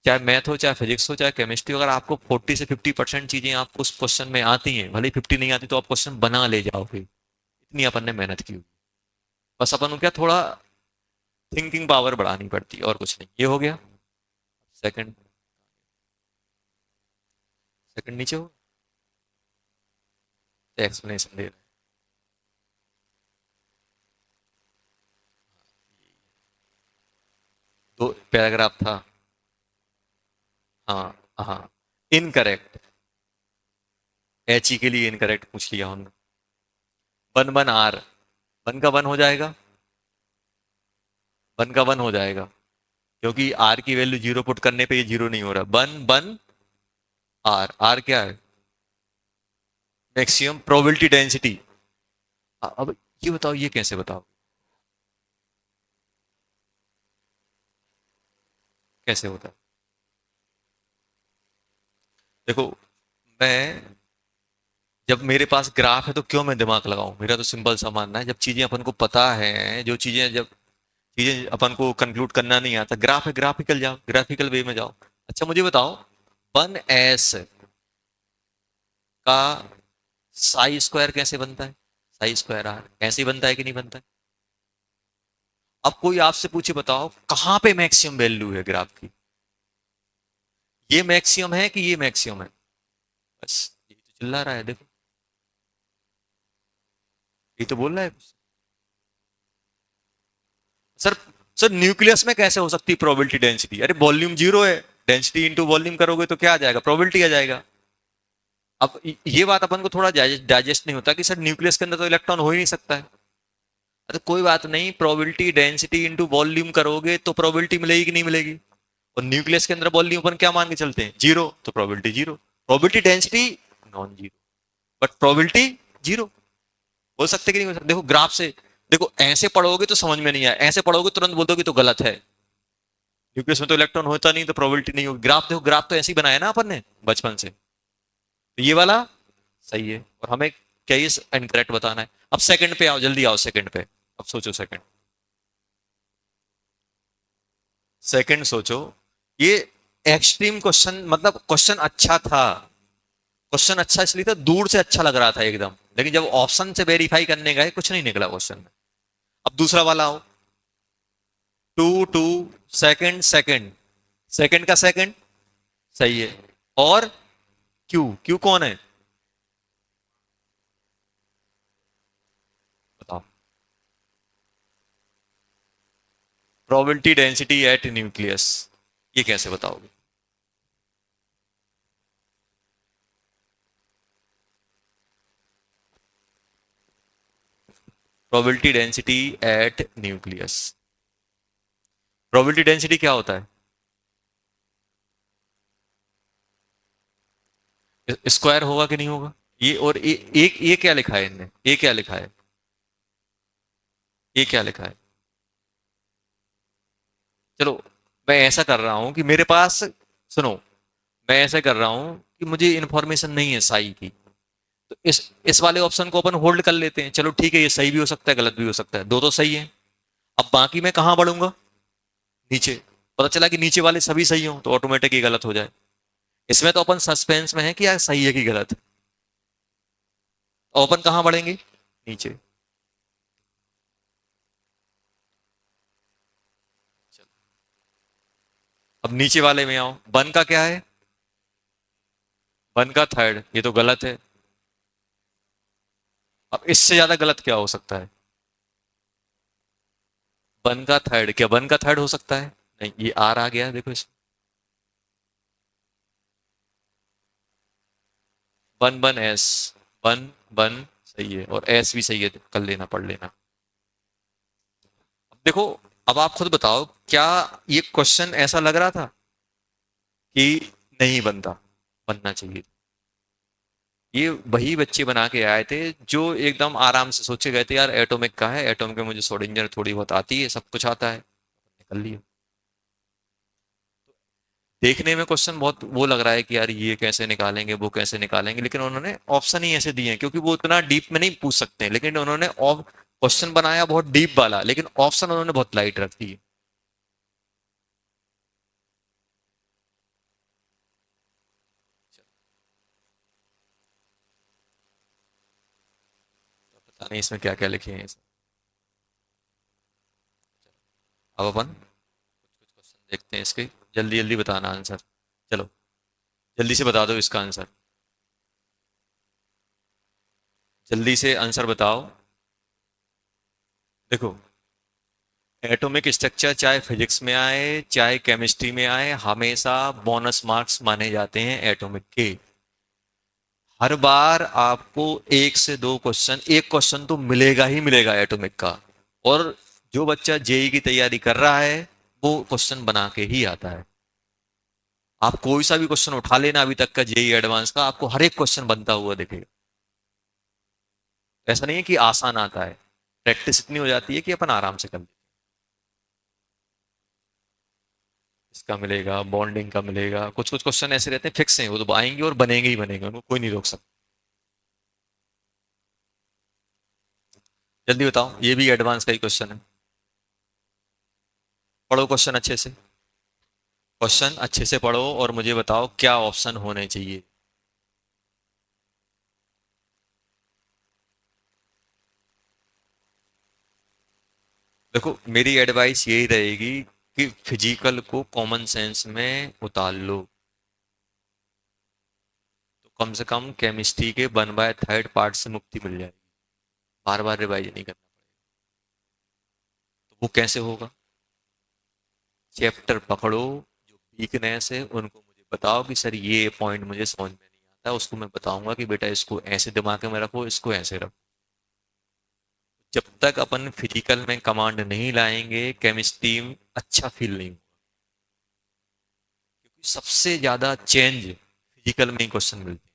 चाहे मैथ हो चाहे फिजिक्स हो चाहे केमिस्ट्री, अगर आपको 40 से 50% चीजें आपको उस क्वेश्चन में आती हैं, भले 50 नहीं आती, तो आप क्वेश्चन बना ले जाओगे। इतनी अपन ने मेहनत की। बस अपन को क्या थोड़ा थिंकिंग पावर बढ़ानी पड़ती है, और कुछ नहीं। ये हो गया सेकंड। सेकंड नीचे हो, एक्सप्लेनेशन दे रहे हैं। दो पैराग्राफ था। हाँ हाँ, इनकरेक्ट। एच ई के लिए इनकरेक्ट पूछ लिया हमने। 1 1 r, 1 का 1 हो जाएगा, 1 का 1 हो जाएगा। क्योंकि r की वैल्यू जीरो पुट करने पे ये जीरो नहीं हो रहा। 1 1 r, r क्या है? Maximum probability density. अब ये बताओ, ये कैसे बताओ? कैसे होता है? देखो, मैं, जब मेरे पास ग्राफ है तो क्यों मैं दिमाग लगाऊं? मेरा तो सिंपल सा मानना है, जब चीजें अपन को पता है, जो चीजें, जब चीजें अपन को कंक्लूड करना नहीं आता, ग्राफ है, ग्राफिकल जाओ, ग्राफिकल वे में जाओ। अच्छा मुझे बताओ, 1s का साई स्क्वायर कैसे बनता है? साई स्क्वायर आर ऐसे ही बनता है कि नहीं बनता है? अब कोई आपसे पूछे बताओ कहां पे मैक्सिमम वैल्यू है ग्राफ की, ये मैक्सिमम है कि ये मैक्सिमम है? बस ये तो चिल्ला रहा है, देखो ये तो बोल रहा है। सर, सर न्यूक्लियस में कैसे हो सकती है प्रोबेबिलिटी डेंसिटी? अरे वॉल्यूम जीरो है, डेंसिटी इंटू वॉल्यूम करोगे तो क्या आ जाएगा? प्रोबेबिलिटी आ जाएगा। अब ये बात अपन को थोड़ा डाइजेस्ट नहीं होता कि सर न्यूक्लियस के अंदर तो इलेक्ट्रॉन हो ही नहीं सकता है। अरे कोई बात नहीं, प्रोबेबिलिटी डेंसिटी इंटू वॉल्यूम करोगे तो प्रोबेबिलिटी मिलेगी कि नहीं मिलेगी? और न्यूक्लियस के अंदर वॉल्यूम अपन क्या मान के चलते हैं? जीरो, तो probability zero. Probability density non zero, but probability zero. हो सकते कि नहीं हो सकते? देखो ग्राफ से, देखो ऐसे पढ़ोगे तो समझ में नहीं आया, ऐसे पढ़ोगे तुरंत बोल दोगे तो गलत है। न्यूक्लियस में तो इलेक्ट्रॉन होता नहीं तो प्रोबेबिलिटी नहीं होगी। ग्राफ देखो, ग्राफ तो ऐसे ही बनाया ना अपन ने बचपन से। तो ये वाला सही है, और हमें क्या ये इनकरेक्ट बताना है। अब सेकंड पे आओ, जल्दी आओ सेकंड पे। अब सोचो सेकंड, सेकंड सोचो। ये एक्सट्रीम क्वेश्चन, मतलब क्वेश्चन अच्छा था। क्वेश्चन अच्छा इसलिए था, दूर से अच्छा लग रहा था एकदम, लेकिन जब ऑप्शन से वेरीफाई करने गए कुछ नहीं निकला क्वेश्चन में। अब दूसरा वाला आओ, 2 2, सेकंड सेकंड, सेकंड का सेकंड सही है। और क्यू, क्यू कौन है? बताओ। प्रोबेबिलिटी डेंसिटी एट न्यूक्लियस, ये कैसे बताओगे? Probability density at nucleus, probability density क्या होता है? स्क्वायर होगा कि नहीं होगा? ये और एक ये क्या लिखा है इनने, ये क्या लिखा है, ये क्या लिखा है? चलो, मैं ऐसा कर रहा हूं कि मेरे पास, सुनो, मैं ऐसा कर रहा हूं कि मुझे इंफॉर्मेशन नहीं है साई की, तो इस वाले ऑप्शन को अपन होल्ड कर लेते हैं। चलो ठीक है, ये सही भी हो सकता है, गलत भी हो सकता है, दो तो सही है। अब बाकी मैं कहाँ बढ़ूंगा? नीचे। पता चला कि नीचे वाले सभी सही हो तो ऑटोमेटिक ही गलत हो जाए। इसमें तो अपन सस्पेंस में है कि यार सही है कि गलत। तो अपन कहाँ बढ़ेंगे? नीचे। अब नीचे वाले में आओ, वन का क्या है? वन का थर्ड, ये तो गलत है। अब इससे ज्यादा गलत क्या हो सकता है? वन का थर्ड, क्या वन का थर्ड हो सकता है? नहीं, ये आर आ गया देखो इसमें। One one S, one one सही है और एस भी सही है, कर लेना, पढ़ लेना। अब देखो, अब आप खुद बताओ, क्या ये क्वेश्चन ऐसा लग रहा था कि नहीं बनता, बनना चाहिए? ये वही बच्चे बना के आए थे जो एकदम आराम से सोचे गए थे, यार एटॉमिक का है, एटॉमिक में मुझे सोडिंजर थोड़ी बहुत आती है, सब कुछ आता है, निकल लिया। देखने में क्वेश्चन बहुत वो लग रहा है कि यार ये कैसे निकालेंगे, वो कैसे निकालेंगे, लेकिन उन्होंने ऑप्शन ही ऐसे दिए हैं, क्योंकि वो उतना डीप में नहीं पूछ सकते हैं, लेकिन उन्होंने क्वेश्चन बनाया बहुत डीप वाला, लेकिन ऑप्शन उन्होंने बहुत लाइट रख दिए। पता नहीं इसमें क्या क्या लिखे हैं इसमें। अब अपन कुछ क्वेश्चन देखते हैं इसके, जल्दी जल्दी बताना आंसर। चलो, जल्दी से बता दो इसका आंसर, जल्दी से आंसर बताओ। देखो, एटॉमिक स्ट्रक्चर चाहे फिजिक्स में आए चाहे केमिस्ट्री में आए, हमेशा बोनस मार्क्स माने जाते हैं एटॉमिक के। हर बार आपको एक से दो क्वेश्चन, एक क्वेश्चन तो मिलेगा ही मिलेगा एटॉमिक का। और जो बच्चा जेई की तैयारी कर रहा है वो क्वेश्चन बना के ही आता है। आप कोई सा भी क्वेश्चन उठा लेना अभी तक का जेई एडवांस का, आपको हर एक क्वेश्चन बनता हुआ दिखेगा। ऐसा नहीं है कि आसान आता है, प्रैक्टिस इतनी हो जाती है कि अपन आराम से कर लेते हैं। इसका मिलेगा, बॉन्डिंग का मिलेगा, कुछ कुछ क्वेश्चन ऐसे रहते हैं फिक्स हैं, वो तो आएंगे और बनेंगे ही बनेंगे, उनको कोई नहीं रोक सकता। जल्दी बताओ, ये भी एडवांस का ही क्वेश्चन है। पढ़ो क्वेश्चन अच्छे से, क्वेश्चन अच्छे से पढ़ो और मुझे बताओ क्या ऑप्शन होने चाहिए। देखो, मेरी एडवाइस यही रहेगी कि फिजिकल को कॉमन सेंस में उतार लो, तो कम से कम केमिस्ट्री के 1/3 पार्ट से मुक्ति मिल जाएगी, बार बार रिवाइज नहीं करना पड़ेगा। तो वो कैसे होगा? चैप्टर पकड़ो, जो वीकनेस है उनको मुझे बताओ कि सर ये पॉइंट मुझे समझ में नहीं आता, उसको मैं बताऊंगा कि बेटा इसको ऐसे दिमाग में रखो, इसको ऐसे रखो। जब तक अपन फिजिकल में कमांड नहीं लाएंगे, केमिस्ट्री में अच्छा फील नहीं होगा, क्योंकि सबसे ज्यादा चेंज फिजिकल में ही क्वेश्चन मिलते हैं।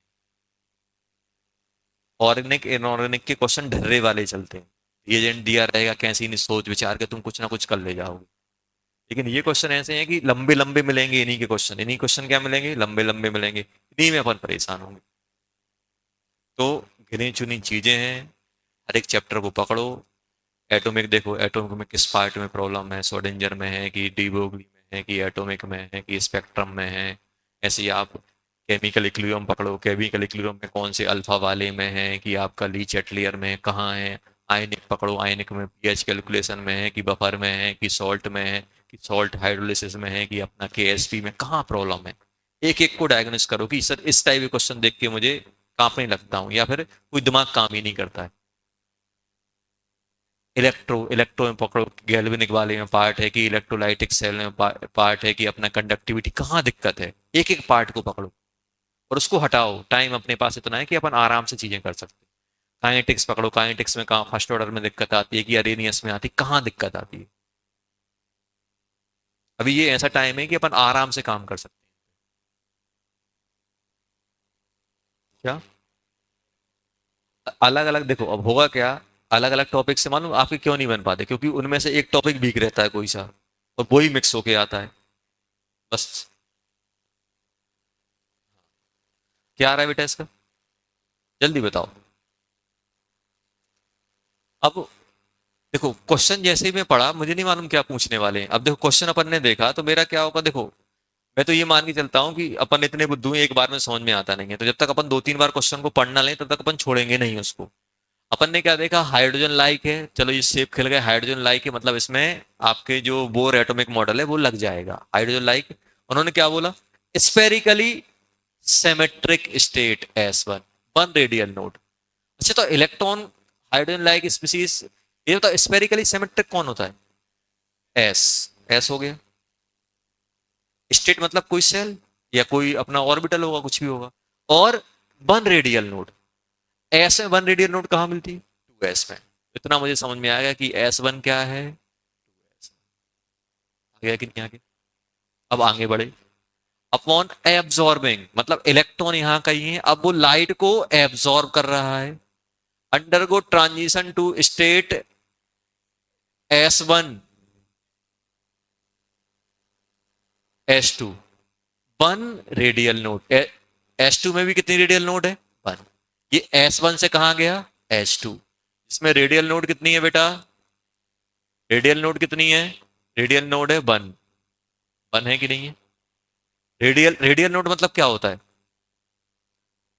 ऑर्गेनिक इनऑर्गेनिक के क्वेश्चन ढर्रे वाले चलते हैं, रिएजेंट दिया रहेगा, कैसी नहीं सोच विचार के तुम कुछ ना कुछ कर ले जाओगे। लेकिन ये क्वेश्चन ऐसे हैं कि लंबे लंबे मिलेंगे, इन्हीं के क्वेश्चन, इन्हीं क्वेश्चन क्या मिलेंगे, लंबे लंबे मिलेंगे, इन्हीं में अपन परेशान होंगे। तो गिनी चुनी चीजें हैं, हर एक चैप्टर को पकड़ो। एटॉमिक देखो, एटॉमिक में किस पार्ट में प्रॉब्लम है, सोडेंजर में है कि डीब्रोगली में है कि एटॉमिक में है कि स्पेक्ट्रम में है। ऐसे ही आप केमिकल इक्विलिब्रियम पकड़ो, केमिकल इक्विलिब्रियम में कौन से अल्फा वाले में है कि आपका ली चैटलियर में कहाँ है। आयनिक पकड़ो, आयनिक में पीएच कैलकुलेशन में है कि बफर में है कि सॉल्ट में है कि सॉल्ट हाइड्रोलिसिस में है कि अपना केएसपी में, कहाँ प्रॉब्लम है। एक एक को डायग्नोस करो कि सर इस टाइप के क्वेश्चन देख के मुझे कांपने लगता हूँ, या फिर कोई दिमाग काम ही नहीं करता है। इलेक्ट्रो इलेक्ट्रो में पकड़ो, गैल्वेनिक वाले में पार्ट है कि इलेक्ट्रोलाइटिक सेल में पार्ट है कि अपना कंडक्टिविटी, कहाँ दिक्कत है, एक एक पार्ट को पकड़ो और उसको हटाओ। टाइम अपने पास इतना है कि अपन आराम से चीजें कर सकते हैं। काइनेटिक्स पकड़ो, काइनेटिक्स में कहाँ फर्स्ट ऑर्डर में दिक्कत आती है कि अरेनियस में आती है, कहाँ दिक्कत आती है। अभी ये ऐसा टाइम है कि अपन आराम से काम कर सकते हैं। क्या अलग अलग देखो, अब होगा क्या, अलग अलग टॉपिक से मालूम आपके क्यों नहीं बन पाते, क्योंकि उनमें से एक टॉपिक वीक रहता है कोई सा, और वही मिक्स होके आता है बस। क्या आ रहा है बेटा इसका, जल्दी बताओ। अब देखो क्वेश्चन जैसे ही मैं पढ़ा, मुझे नहीं मालूम क्या पूछने वाले हैं। अब देखो क्वेश्चन अपन ने देखा तो मेरा क्या होगा, देखो मैं तो ये मान के चलता हूँ कि अपन इतने बुद्धू हैं, एक बार में समझ में आता नहीं है, तो जब तक अपन दो तीन बार क्वेश्चन को पढ़ ना लें तब तक अपन छोड़ेंगे नहीं उसको। अपन ने क्या देखा, हाइड्रोजन लाइक है, चलो ये शेप खिल गए, हाइड्रोजन लाइक है मतलब इसमें आपके जो बोर एटॉमिक मॉडल है वो लग जाएगा हाइड्रोजन लाइक। उन्होंने क्या बोला, spherically symmetric state s one, one radial node. अच्छा तो इलेक्ट्रॉन हाइड्रोजन लाइक स्पीसीज, ये तो स्पेरिकली सिमेट्रिक कौन होता है, एस, एस हो गया। स्टेट मतलब कोई सेल या कोई अपना ऑर्बिटल होगा, कुछ भी होगा। और वन रेडियल नोड, एस में वन रेडियल नोड कहाँ मिलती है, टू एस में। इतना मुझे समझ में आएगा कि एस वन क्या है, आ गया कि नहीं आगे। अब आगे बढ़े, अपॉन एब्जॉर्बिंग मतलब इलेक्ट्रॉन यहाँ का ही है, अब वो लाइट को एब्जॉर्ब कर रहा है, undergo transition to state s one s two, one radial node. S two में भी कितनी रेडियल नोड है, वन। ये एस वन से कहा गया, एस टू, इसमें रेडियल नोड कितनी है बेटा, रेडियल नोड कितनी है, रेडियल नोड है वन, वन है कि नहीं है। रेडियल रेडियल नोड मतलब क्या होता है,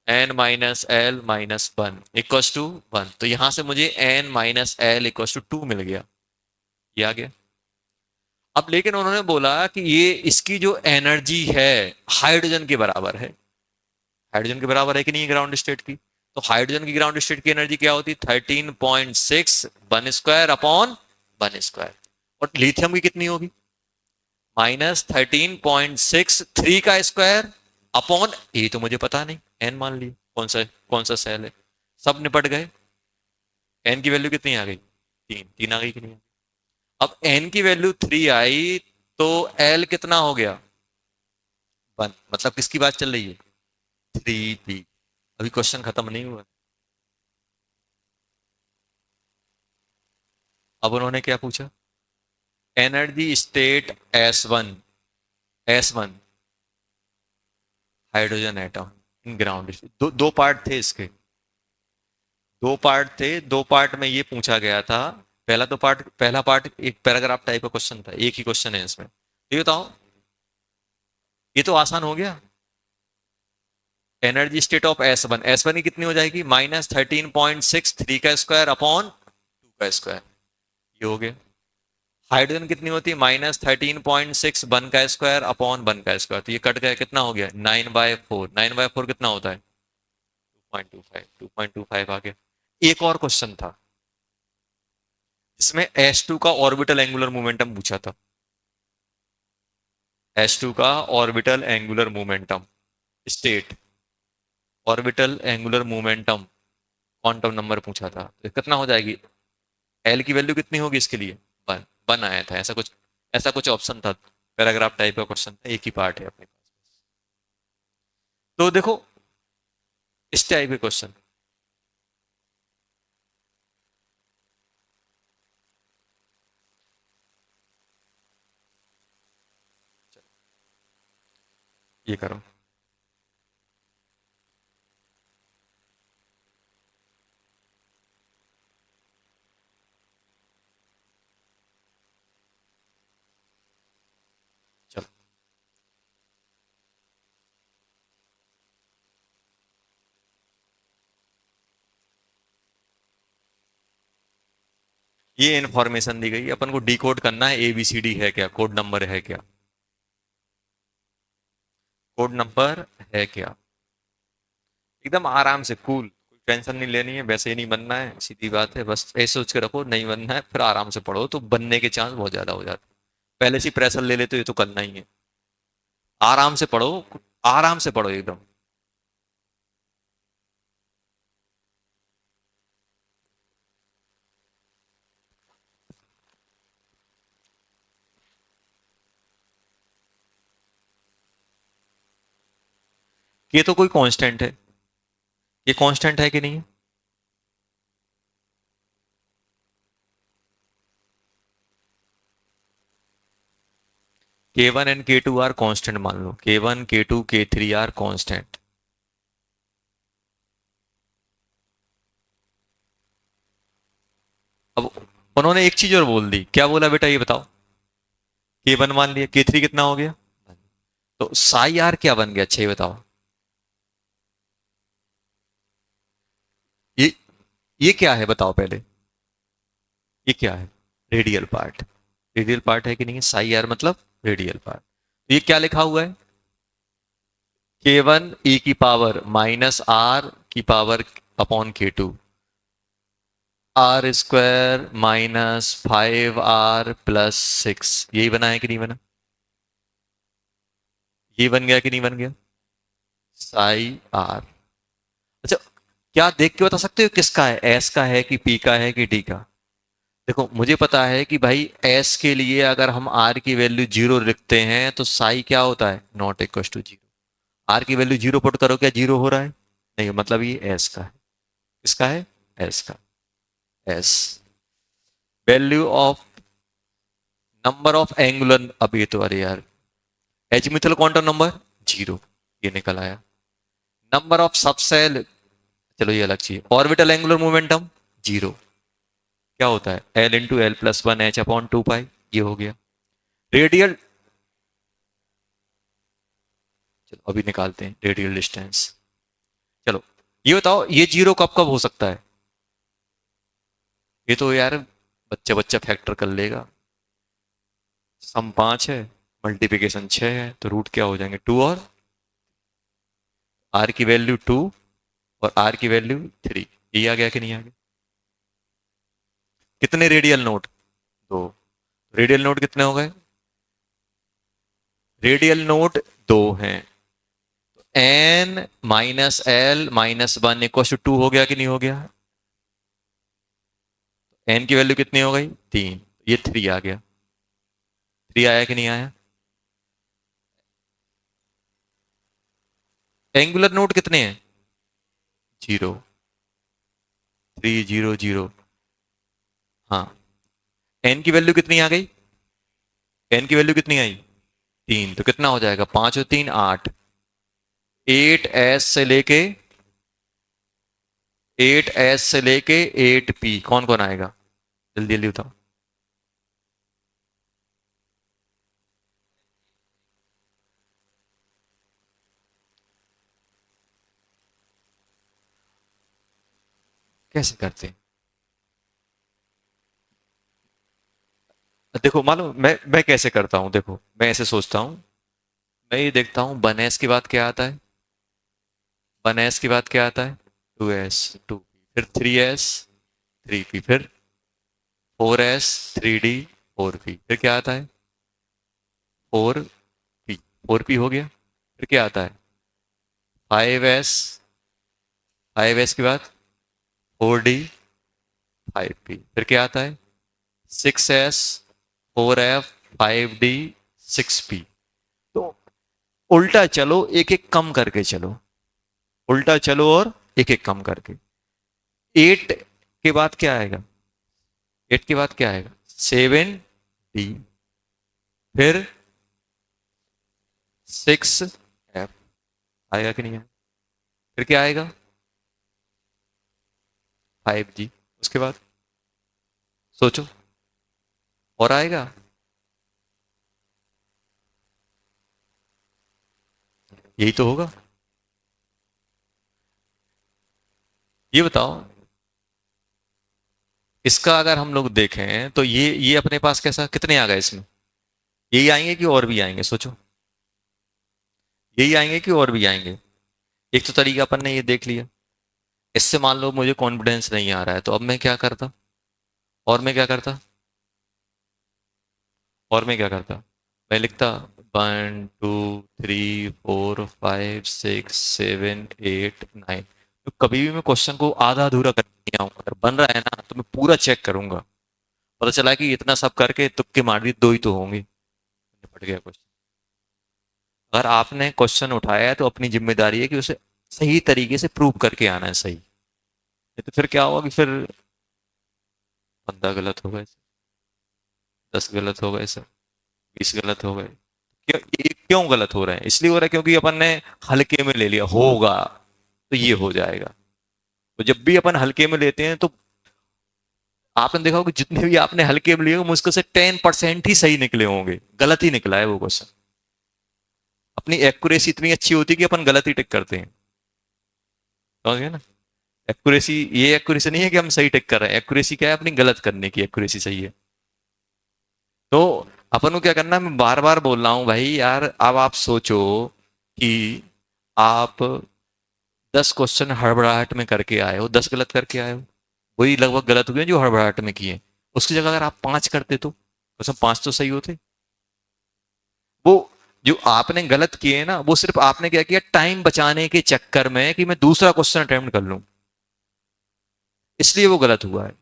N minus L minus one equals to one, तो यहां से मुझे N minus L equals to two मिल गया, ये आ गया। अब लेकिन उन्होंने बोला कि ये इसकी जो एनर्जी है हाइड्रोजन के बराबर है, हाइड्रोजन के बराबर है कि नहीं ग्राउंड स्टेट की। तो हाइड्रोजन की ग्राउंड स्टेट की एनर्जी क्या होती, 13.6 one square upon one square. और लिथियम की कितनी होगी, -13.6 थ्री का स्क्वायर अपॉन, ये तो मुझे पता नहीं, एन मान लिया, कौन सा सेल है, सब निपट गए। एन की वैल्यू कितनी आ गई, तीन, तीन आ गई कि नहीं। अब एन की वैल्यू थ्री आई तो एल कितना हो गया, वन, मतलब किसकी बात चल रही है, थ्री पी। अभी क्वेश्चन खत्म नहीं हुआ। अब उन्होंने क्या पूछा, energy state s one, S one hydrogen atom in ground state, दो पार्ट थे इसके, दो पार्ट थे, दो पार्ट में ये पूछा गया था। पहला तो पार्ट, पहला पार्ट एक पैराग्राफ टाइप का क्वेश्चन था, एक ही क्वेश्चन है इसमें। ये बताओ, ये तो आसान हो गया। Energy state of S one, S one की कितनी हो जाएगी, -13.6 थ्री का स्क्वायर अपॉन टू का स्क्वायर, ये हो गया। हाइड्रोजन कितनी होती है, -13.6 वन का स्क्वायर अपॉन वन का स्क्वायर, तो ये कट गया, कितना हो गया 9/4, 9/4 कितना होता है 2.25, 2.25 आ गया। एक और क्वेश्चन था जिसमें S2 का ऑर्बिटल एंगुलर मोमेंटम पूछा था, S2 का orbital angular momentum state, orbital angular momentum quantum number पूछा था, तो कितना हो जाएगी, एल की वैल्यू कितनी होगी इसके लिए, वन, वन आया था, ऐसा कुछ, ऐसा कुछ ऑप्शन था, पैराग्राफ टाइप का क्वेश्चन था, एक ही पार्ट है अपने पास। तो देखो इस टाइप के क्वेश्चन, ये करो, चलो ये इंफॉर्मेशन दी गई, अपन को डिकोड करना है ABCD है क्या, कोड नंबर है क्या, कोड नंबर है क्या, एकदम आराम से कूल, टेंशन नहीं लेनी है, वैसे ही नहीं बनना है, सीधी बात है, बस ऐसे सोच के रखो नहीं बनना है, फिर आराम से पढ़ो तो बनने के चांस बहुत ज्यादा हो जाते हैं। पहले से प्रेशर ले लेते हो, ये तो करना ही है। आराम से पढ़ो, आराम से पढ़ो एकदम। ये तो कोई कांस्टेंट है, ये कांस्टेंट है कि नहीं है? K1 and K2 are constant मान लो, K1 K2 K3 are constant. अब उन्होंने एक चीज और बोल दी, क्या बोला बेटा ये बताओ? K1 मान लिया, K3 कितना हो गया? तो साई आर क्या बन गया, अच्छा ये बताओ। ये ये क्या है बताओ पहले, ये क्या है? Radial part. रेडियल पार्ट है कि नहीं है? साई आर मतलब रेडियल पार्ट। तो ये क्या लिखा हुआ है? K1 की पावर माइनस आर की power upon K2, r square minus 5R+6, यही बना है कि नहीं बना? ये बन गया कि नहीं बन गया? Psi R. अच्छा, क्या देख के बता सकते हो किसका है, एस का है कि पी का है कि डी का? देखो मुझे पता है कि भाई एस के लिए अगर हम आर की वैल्यू जीरो लिखते हैं तो साई क्या होता है, not equal to zero. R की वैल्यू जीरो पुट करो, क्या जीरो हो रहा है? नहीं, मतलब ये एस का है। किसका है? एस का। S value of number of angular, अब ये तो अरे यार, एजीमुथल क्वांटम नंबर जीरो, ये निकल आया। नंबर ऑफ सबसेल, चलो ये अलग चीज, ऑर्बिटल एंगुलर मोमेंटम जीरो। क्या होता है, L × L+1h/2π, ये हो गया। रेडियल, चलो अभी निकालते हैं रेडियल डिस्टेंस। चलो ये बताओ, ये जीरो कब कब हो सकता है? ये तो यार बच्चा बच्चा फैक्टर कर लेगा। सम 5 है, मल्टीप्लिकेशन 6 है, तो रूट क्या हो जाएंगे, 2 और आर की वैल्यू 2 और आर की वैल्यू 3। ये आ गया कि नहीं आ गया? कितने रेडियल नोट? दो। रेडियल नोट कितने हो गए? रेडियल नोट दो हैं। n-l-1 = 2 हो गया कि नहीं हो गया? n की वैल्यू कितनी हो गई, 3, ये 3 आ गया। 3 आया कि नहीं आया? एंगुलर नोट कितने हैं? जीरो। 3 0 0। हाँ, n की वैल्यू कितनी आ गई? n की वैल्यू कितनी आई? 3, तो कितना हो जाएगा, 5 और 3 8। 8 8 कौन कौन आएगा, जल्दी जल्दी बताओ। कैसे करते हैं? देखो मालूम मैं कैसे करता हूँ, देखो मैं ऐसे सोचता हूँ। मैं ये देखता हूँ 1s की बात क्या आता है, 1s की बात क्या आता है, 2s 2, फिर 3s 3p, फिर 4s 3d 4p, फिर क्या आता है, 4p 4p हो गया। फिर क्या आता है, 5s 5s के बाद 4d 5p, फिर क्या आता है, 6s 4f 5d 6p। तो उल्टा चलो, एक एक कम करके चलो, उल्टा चलो और एक एक कम करके। 8 के बाद क्या आएगा, 8 के बाद क्या आएगा, 7d, फिर 6f, आएगा कि नहीं आएगा? फिर क्या आएगा, 5g, उसके बाद सोचो, और आएगा? यही तो होगा। ये बताओ, इसका अगर हम लोग देखें तो ये अपने पास कैसा, कितने आ गए इसमें? यही आएंगे कि और भी आएंगे, सोचो। यही आएंगे कि और भी आएंगे? एक तो तरीका अपन ने ये देख लिया, इससे मान लो मुझे कॉन्फिडेंस नहीं आ रहा है, तो अब मैं क्या करता, और मैं क्या करता, और मैं क्या करता, मैं लिखता 1 2 3 4 5 6 7 8 9। तो कभी भी मैं क्वेश्चन को आधा अधूरा करके नहीं आऊंगा, अगर बन रहा है ना तो मैं पूरा चेक करूंगा। पता चला कि इतना सब करके तुक्के मार दिए, दो ही तो होंगे, निपट गया क्वेश्चन। अगर आपने क्वेश्चन उठाया है तो अपनी जिम्मेदारी है कि उसे सही तरीके से प्रूव करके आना है सही, नहीं तो फिर क्या होगा कि फिर 15 गलत हो गए, 10 गलत हो गए सर, 20 गलत हो गए। क्यों, ये क्यों गलत हो रहे हैं? इसलिए हो रहा है क्योंकि अपन ने हल्के में ले लिया होगा, तो ये हो जाएगा। तो जब भी अपन हल्के में लेते हैं तो आपने देखा होगा कि जितने भी आपने हल्के में लिए होंगे, मुश्किल से 10% ही सही निकले होंगे, गलत ही निकला है वो क्वेश्चन। अपनी एक्यूरेसी इतनी अच्छी होती है कि अपन गलत ही टिक करते हैं, समझ गए ना? एक्यूरेसी, ये एक्यूरेसी नहीं है कि हम सही टिक कर रहे हैं, एक्यूरेसी क्या है, अपनी गलत करने की एक्यूरेसी सही है। तो अपन को क्या करना है, मैं बार बार बोल रहा हूँ भाई यार, अब आप सोचो कि आप 10 क्वेश्चन हड़बड़ाहट में करके आए हो, 10 गलत करके आए हो, वही लगभग गलत हुए जो हड़बड़ाहट में किए। उसकी जगह अगर आप 5 करते तो उसमें 5 तो सही होते। वो जो आपने गलत किए ना, वो सिर्फ आपने क्या किया, टाइम बचाने के चक्कर में कि मैं दूसरा क्वेश्चन अटेम्प्ट कर लूं, इसलिए वो गलत हुआ है।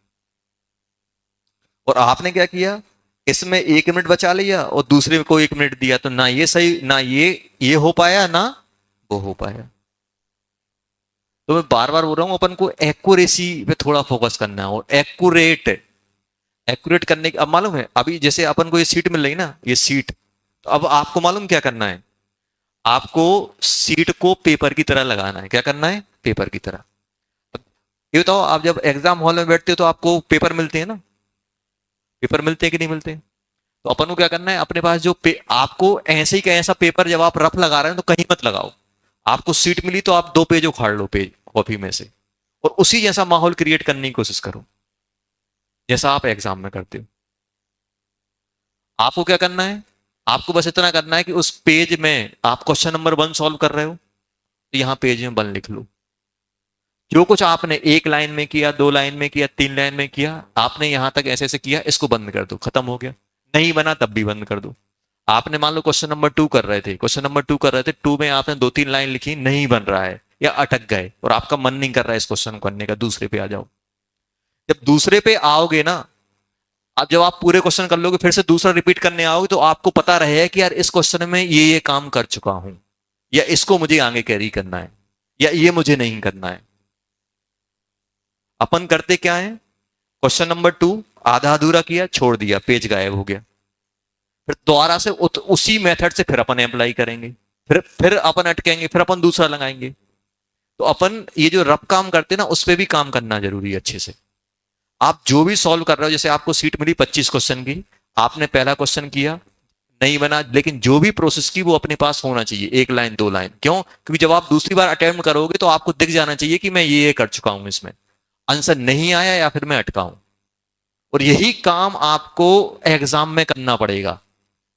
और आपने क्या किया, इसमें 1 मिनट बचा लिया और दूसरे को 1 मिनट दिया, तो ना ये सही, ना ये हो पाया, ना वो हो पाया। तो मैं बार बार बोल रहा हूँ अपन को एक्यूरेसी पे थोड़ा फोकस करना है, और एक्यूरेट, एक्यूरेट करने की, अब मालूम है अभी जैसे अपन को ये सीट मिल रही ना, ये सीट, तो अब आपको मालूम क्या करना है, आपको सीट को पेपर की तरह लगाना है। क्या करना है? पेपर की तरह। ये बताओ, आप जब एग्जाम हॉल में बैठते हो तो आपको पेपर मिलते हैं ना, पेपर मिलते हैं कि नहीं मिलते? तो अपन को क्या करना है, अपने पास जो आपको ऐसे ही का ऐसा पेपर, जब आप रफ लगा रहे हैं तो कहीं मत लगाओ। आपको सीट मिली तो आप 2 पेज उखाड़ लो, पेज कॉपी में से, और उसी जैसा माहौल क्रिएट करने की कोशिश करो जैसा आप एग्जाम में करते हो। आपको क्या करना है, आपको बस इतना करना है कि उस पेज में आप क्वेश्चन नंबर 1 सॉल्व कर रहे हो, तो यहाँ पेज में 1 लिख लो। जो कुछ आपने 1 लाइन में किया, 2 लाइन में किया, 3 लाइन में किया, आपने यहां तक ऐसे ऐसे किया, इसको बंद कर दो, खत्म हो गया। नहीं बना तब भी बंद कर दो। आपने मान लो क्वेश्चन नंबर 2 कर रहे थे, क्वेश्चन नंबर 2 कर रहे थे, 2 में आपने 2 3 लाइन लिखी, नहीं बन रहा है या अटक गए और आपका मन नहीं कर रहा है इस क्वेश्चन को करने का, दूसरे पे आ जाओ। जब दूसरे पे आओगे ना, अब जब आप पूरे क्वेश्चन कर लोगे, फिर से दूसरा रिपीट करने आओगे, तो आपको पता रहेगा कि यार इस क्वेश्चन में ये काम कर चुका हूं, या इसको मुझे आगे कैरी करना है, या ये मुझे नहीं करना है। अपन करते क्या है, क्वेश्चन नंबर 2 आधा अधूरा किया, छोड़ दिया, पेज गायब हो गया। फिर दोबारा से उसी मेथड से फिर अपन अप्लाई करेंगे, फिर अपन अटकेंगे, फिर अपन दूसरा लगाएंगे। तो अपन ये जो रफ काम करते हैं ना, उस पर भी काम करना जरूरी है अच्छे से। आप जो भी सॉल्व कर रहे हो, जैसे आपको सीट मिली 25 क्वेश्चन की, आपने पहला क्वेश्चन किया, नहीं बना, लेकिन जो भी प्रोसेस की वो अपने पास होना चाहिए, 1 लाइन 2 लाइन। क्यों? क्योंकि जब आप दूसरी बार अटेम्प्ट करोगे तो आपको दिख जाना चाहिए कि मैं ये कर चुका हूं, इसमें आंसर नहीं आया या फिर मैं अटका हूं। और यही काम आपको एग्जाम में करना पड़ेगा,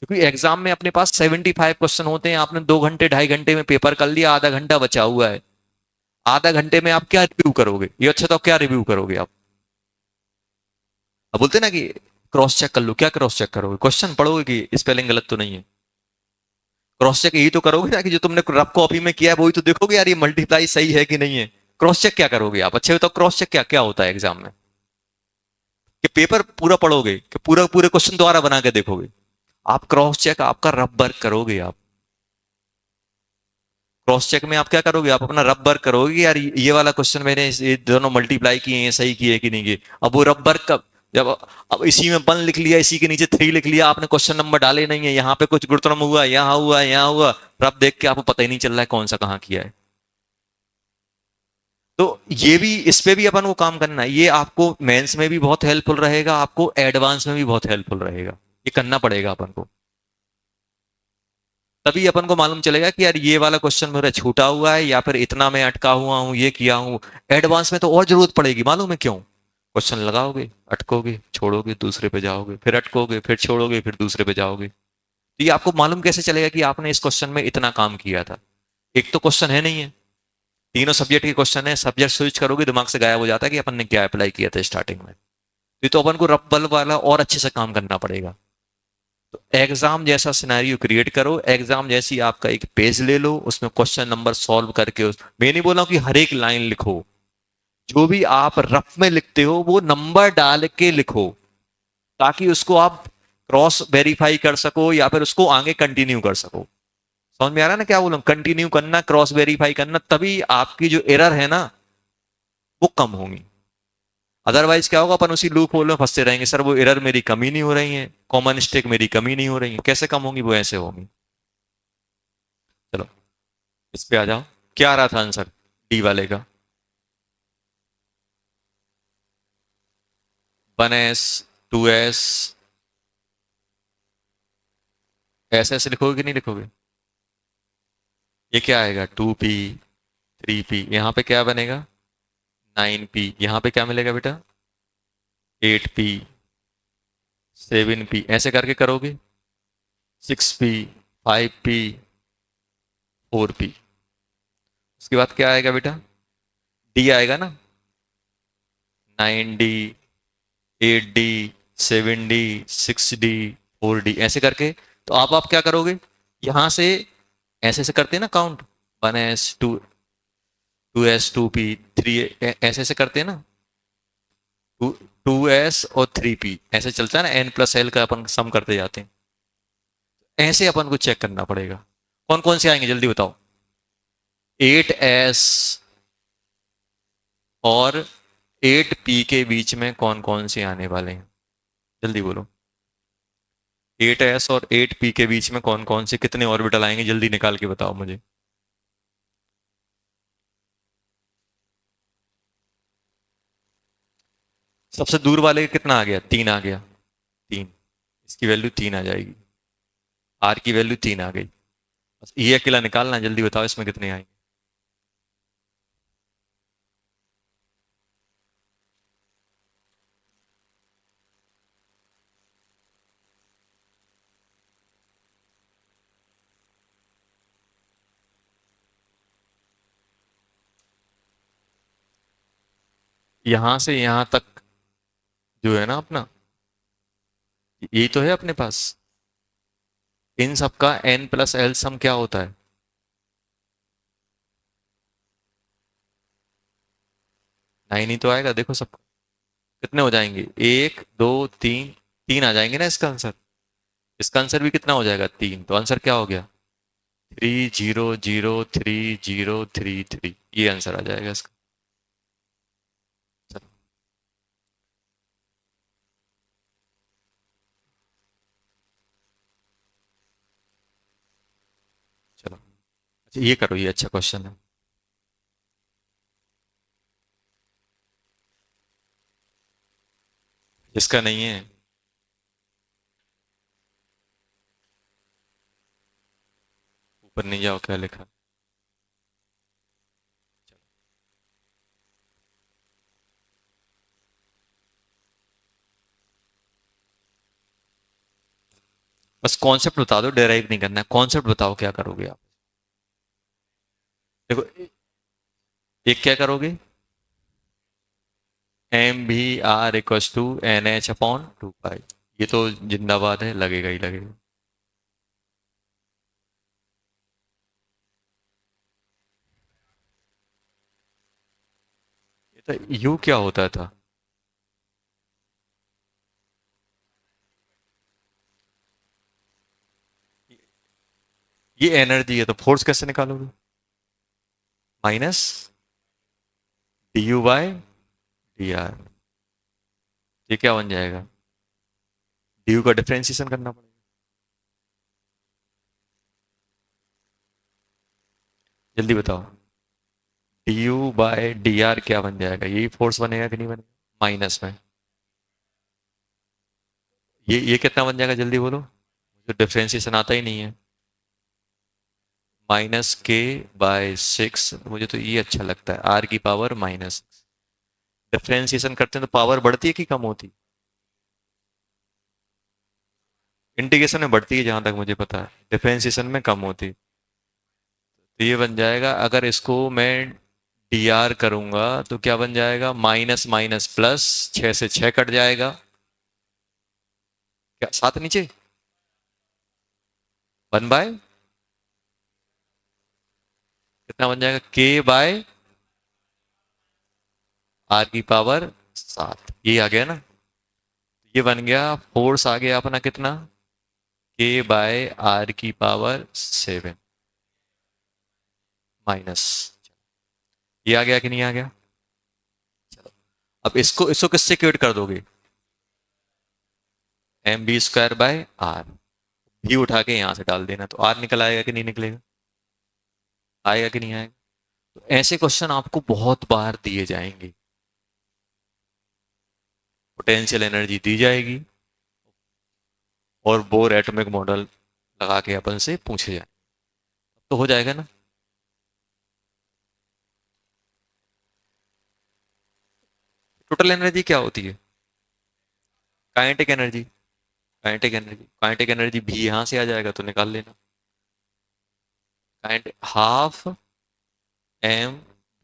क्योंकि एग्जाम में अपने पास 75 क्वेश्चन होते हैं। आपने 2 घंटे 2.5 घंटे में पेपर कर लिया, आधा घंटा बचा हुआ है। आधा घंटे में आप क्या रिव्यू करोगे? ये अच्छा, तो क्या रिव्यू करोगे आप? अब बोलते ना कि क्रॉस चेक कर लो, क्या क्रॉस चेक करोगे? क्वेश्चन पढ़ोगे कि स्पेलिंग गलत तो नहीं है? क्रॉस चेक यही तो करोगे ना, कि जो तुमने रफ कॉपी में किया है वही तो देखोगे, यार ये मल्टीप्लाई सही है कि नहीं है। क्रॉस चेक क्या करोगे आप? अच्छे बताओ, क्रॉस चेक क्या क्या होता है एग्जाम में? कि पेपर पूरा पढ़ोगे कि पूरा पूरे क्वेश्चन दोबारा बना के देखोगे? आप क्रॉस चेक आपका रफ वर्क करोगे। आप क्रॉस चेक में आप क्या करोगे, आप अपना रफ वर्क करोगे कि यार ये वाला क्वेश्चन मैंने ये दोनों मल्टीप्लाई किए हैं, सही किए कि नहीं किए। अब वो रफ वर्क कब, जब अब इसी में 1 लिख लिया, इसी के नीचे 3 लिख लिया, आपने क्वेश्चन नंबर डाले नहीं है, यहाँ पे कुछ गुरुत्वाकर्षण हुआ, यहाँ हुआ, यहाँ हुआ, रफ देख के आपको पता ही नहीं चल रहा है कौन सा कहाँ किया है। तो ये भी, इस पे भी अपन को काम करना है। ये आपको मेंस में भी बहुत हेल्पफुल रहेगा, आपको एडवांस में भी बहुत हेल्पफुल रहेगा। ये करना पड़ेगा अपन को, तभी अपन को मालूम चलेगा कि यार ये वाला क्वेश्चन मेरा छूटा हुआ है, या फिर इतना मैं अटका हुआ हूँ, ये किया हूँ। एडवांस में तो और जरूरत पड़ेगी, मालूम है क्यों? क्वेश्चन लगाओगे, अटकोगे, छोड़ोगे, दूसरे पे जाओगे, फिर अटकोगे, फिर छोड़ोगे, फिर दूसरे पे जाओगे। तो ये आपको मालूम कैसे चलेगा कि आपने इस क्वेश्चन में इतना काम किया था? एक तो क्वेश्चन है नहीं है, तीनों सब्जेक्ट के क्वेश्चन है, सब्जेक्ट स्विच करोगे दिमाग से गायब हो जाता है कि अपन ने क्या अप्लाई किया था स्टार्टिंग में। तो अपन को रब्बल वाला और अच्छे से काम करना पड़ेगा। तो एग्जाम जैसा सिनेरियो क्रिएट करो, एग्जाम जैसी आपका एक पेज ले लो, उसमें क्वेश्चन नंबर सॉल्व करके मैं नहीं बोला कि हर एक लाइन लिखो, जो भी आप रफ में लिखते हो वो नंबर डाल के लिखो, ताकि उसको आप क्रॉस वेरीफाई कर सको या फिर उसको आगे कंटिन्यू कर सको। समझ में आ रहा है ना क्या बोलूं? कंटिन्यू करना, क्रॉस वेरीफाई करना, तभी आपकी जो एरर है ना वो कम होंगी। अदरवाइज क्या होगा, अपन उसी लूप होल में फंसते रहेंगे, सर वो एरर मेरी कमी नहीं हो रही है, कॉमन स्टेक मेरी कमी नहीं हो रही है, कैसे कम होंगी? वो ऐसे होंगी। चलो इस पे आ जाओ। क्या आ रहा था आंसर डी वाले का? 1s, 2s, ऐसे ऐसे लिखोगे कि नहीं लिखोगे? ये क्या आएगा? 2p, 3p, यहाँ पे क्या बनेगा? 9p, यहाँ पे क्या मिलेगा बेटा? 8p, 7p, ऐसे करके करोगे। 6p, 5p, 4p। उसके बाद क्या आएगा बेटा? डी आएगा ना? 9d, 8d, 7d, 6d, 4d, ऐसे करके। तो आप क्या करोगे? यहां से ऐसे ऐसे करते हैं ना काउंट, 1s, 2s, 2p, 3, ऐसे ऐसे करते हैं ना, 2s और 3p, ऐसे चलता है ना, n+l का अपन सम करते जाते हैं। ऐसे अपन को चेक करना पड़ेगा कौन कौन से आएंगे, जल्दी बताओ। 8s और 8p के बीच में कौन कौन से आने वाले हैं? जल्दी बोलो। 8s और 8p के बीच में कौन कौन से कितने ऑर्बिटल आएंगे, जल्दी निकाल के बताओ मुझे। सबसे दूर वाले का कितना आ गया? 3 आ गया। 3, इसकी वैल्यू 3 आ जाएगी। आर की वैल्यू 3 आ गई। बस ये अकेला निकालना, जल्दी बताओ इसमें कितने आएंगे। यहां से यहां तक जो है ना अपना, यही तो है अपने पास। इन सबका n+l सम क्या होता है? 9 ही तो आएगा, देखो सब कितने हो जाएंगे, 1, 2, 3, 3 आ जाएंगे ना इसका आंसर। इसका आंसर भी कितना हो जाएगा? 3। तो आंसर क्या हो गया? 3, 0, 0, 3, 0, 3, 3, ये आंसर आ जाएगा इसका। चलो। चलो अच्छा ये करो, ये अच्छा क्वेश्चन है। जिसका नहीं है, ऊपर नहीं जाओ, क्या लिखा? बस कॉन्सेप्ट बता दो, डेराइव नहीं करना है, कॉन्सेप्ट बताओ क्या करोगे आप। देखो, एक क्या करोगे? mvr = nh/2 पाई, ये तो जिंदाबाद है, लगेगा ही लगेगा। ये तो यू क्या होता था? ये एनर्जी है, तो फोर्स कैसे निकालोगे? माइनस du/dr, ये क्या बन जाएगा? du का डिफरेंशिएशन करना पड़ेगा। जल्दी बताओ। du/dr क्या बन जाएगा? यही फोर्स बनेगा कि नहीं बनेगा? माइनस में ये कितना बन जाएगा, जल्दी बोलो, तो डिफरेंशिएशन आता ही नहीं है। -k/6, मुझे तो ये अच्छा लगता है, r⁻⁻⁻। डिफरेंशिएशन करते हैं तो पावर बढ़ती है कि कम होती? इंटीग्रेशन में बढ़ती है जहां तक मुझे पता है, डिफरेंशिएशन में कम होती। तो ये बन जाएगा, अगर इसको मैं डी आर करूंगा तो क्या बन जाएगा, माइनस माइनस प्लस, 6 से 6 कट जाएगा, क्या 7 नीचे, 1/, कितना बन जाएगा, के बाय आर की पावर 7, ये आ गया ना। ये बन गया, फोर्स आ गया अपना कितना, के बाय आर की पावर 7 माइनस, ये आ गया कि नहीं आ गया। चलो, अब इसको इसको किससे क्यूट कर दोगे, m b square by r, भी उठा के यहां से डाल देना, तो आर निकल आएगा कि नहीं निकलेगा, आएगा कि नहीं आएगा। तो ऐसे क्वेश्चन आपको बहुत बार दिए जाएंगे, पोटेंशियल एनर्जी दी जाएगी और बोर एटॉमिक मॉडल लगा के अपन से पूछे जाए, तो हो जाएगा ना। टोटल एनर्जी क्या होती है, काइनेटिक एनर्जी, काइनेटिक एनर्जी भी यहां से आ जाएगा तो निकाल लेना, kinetic half m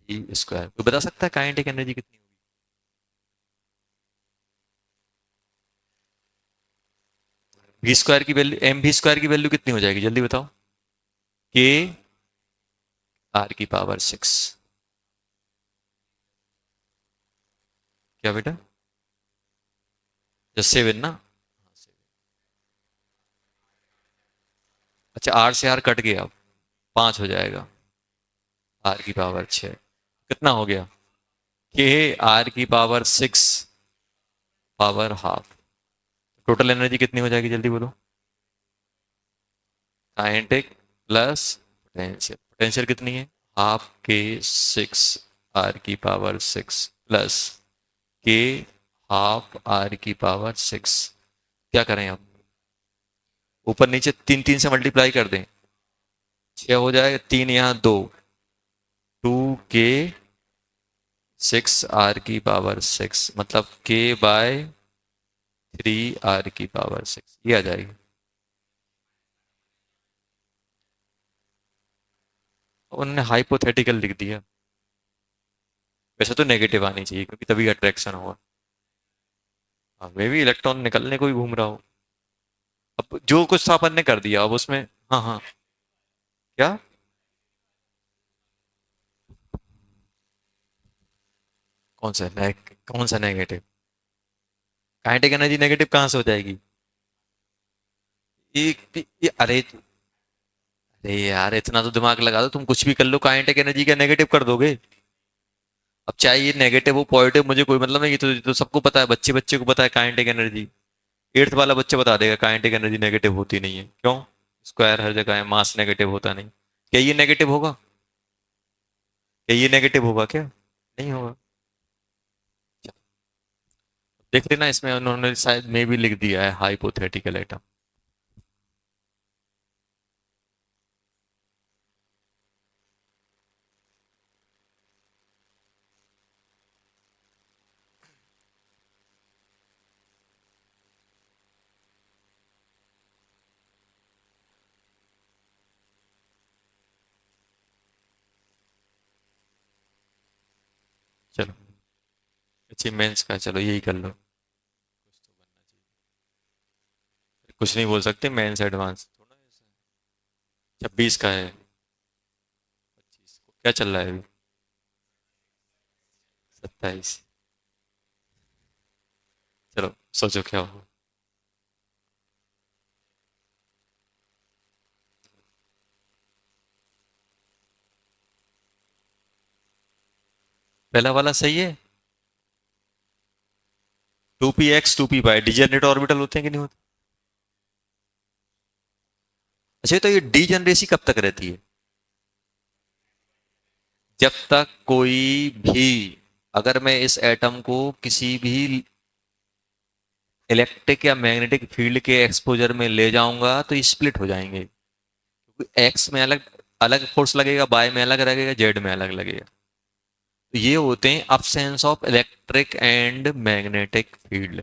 b square, कोई बता सकता है काइनेटिक एनर्जी कितनी होगी, वी स्क्वायर की वैल्यू, एम वी स्क्वायर की वैल्यू कितनी हो जाएगी जल्दी बताओ, के आर की पावर 6, क्या बेटा, जस्ट 7 ना, अच्छा आर से आर कट गया, 5 हो जाएगा, आर की पावर 6, कितना हो गया, के आर की power 6 power half, total energy कितनी हो जाएगी जल्दी बोलो, काइनेटिक प्लस पोटेंशियल, पोटेंशियल कितनी है, हाफ के 6 आर की पावर 6 प्लस के हाफ आर की पावर 6, क्या करें अब, ऊपर नीचे 3 3 से मल्टीप्लाई कर दें, 6 हो जाएगा, 3 यहाँ 2, 2 के 6 आर की पावर 6 मतलब के/3 आर की पावर 6, ये आ जाएगी। उन्होंने हाइपोथेटिकल लिख दिया, वैसे तो नेगेटिव आनी चाहिए क्योंकि तभी अट्रैक्शन होगा, हाँ मे भी इलेक्ट्रॉन निकलने को ही घूम रहा हो, अब जो कुछ था अपन ने कर दिया, अब उसमें, हाँ हाँ, क्या, कौन सा कौन सा नेगेटिव, काइनेटिक एनर्जी नेगेटिव कहाँ से हो जाएगी, अरे अरे यार इतना तो दिमाग लगा दो, तुम कुछ भी कर लो, काइनेटिक एनर्जी का नेगेटिव कर दोगे, अब चाहे ये नेगेटिव हो पॉजिटिव मुझे कोई मतलब नहीं, ये तो सबको पता है, बच्चे बच्चे को पता है काइनेटिक एनर्जी, एट्थ वाला बच्चा बता देगा काइनेटिक एनर्जी नेगेटिव होती नहीं है, क्यों, स्क्वायर हर जगह है, मास नेगेटिव होता नहीं, क्या ये नेगेटिव होगा, क्या ये नेगेटिव होगा क्या, नहीं होगा, देख लेना इसमें उन्होंने शायद में भी लिख दिया है हाइपोथेटिकल एटम। चलो अचीवमेंट्स का चलो यही कर लो, कुछ नहीं बोल सकते, मेंस एडवांस 26 का है, 25 को क्या चल रहा है अभी, 27, चलो सोचो क्या हो, पहला वाला सही है, 2p(x) 2p(y) डिजेनरेट ऑर्बिटल होते हैं कि नहीं होते, अच्छा तो ये डीजनरेसी कब तक रहती है, जब तक कोई भी, अगर मैं इस एटम को किसी भी इलेक्ट्रिक या मैग्नेटिक फील्ड के एक्सपोजर में ले जाऊंगा तो ये स्प्लिट हो जाएंगे, एक्स में अलग अलग फोर्स लगेगा, बाय में अलग लगेगा, जेड में अलग लगेगा, तो ये होते हैं absence of electric and magnetic field.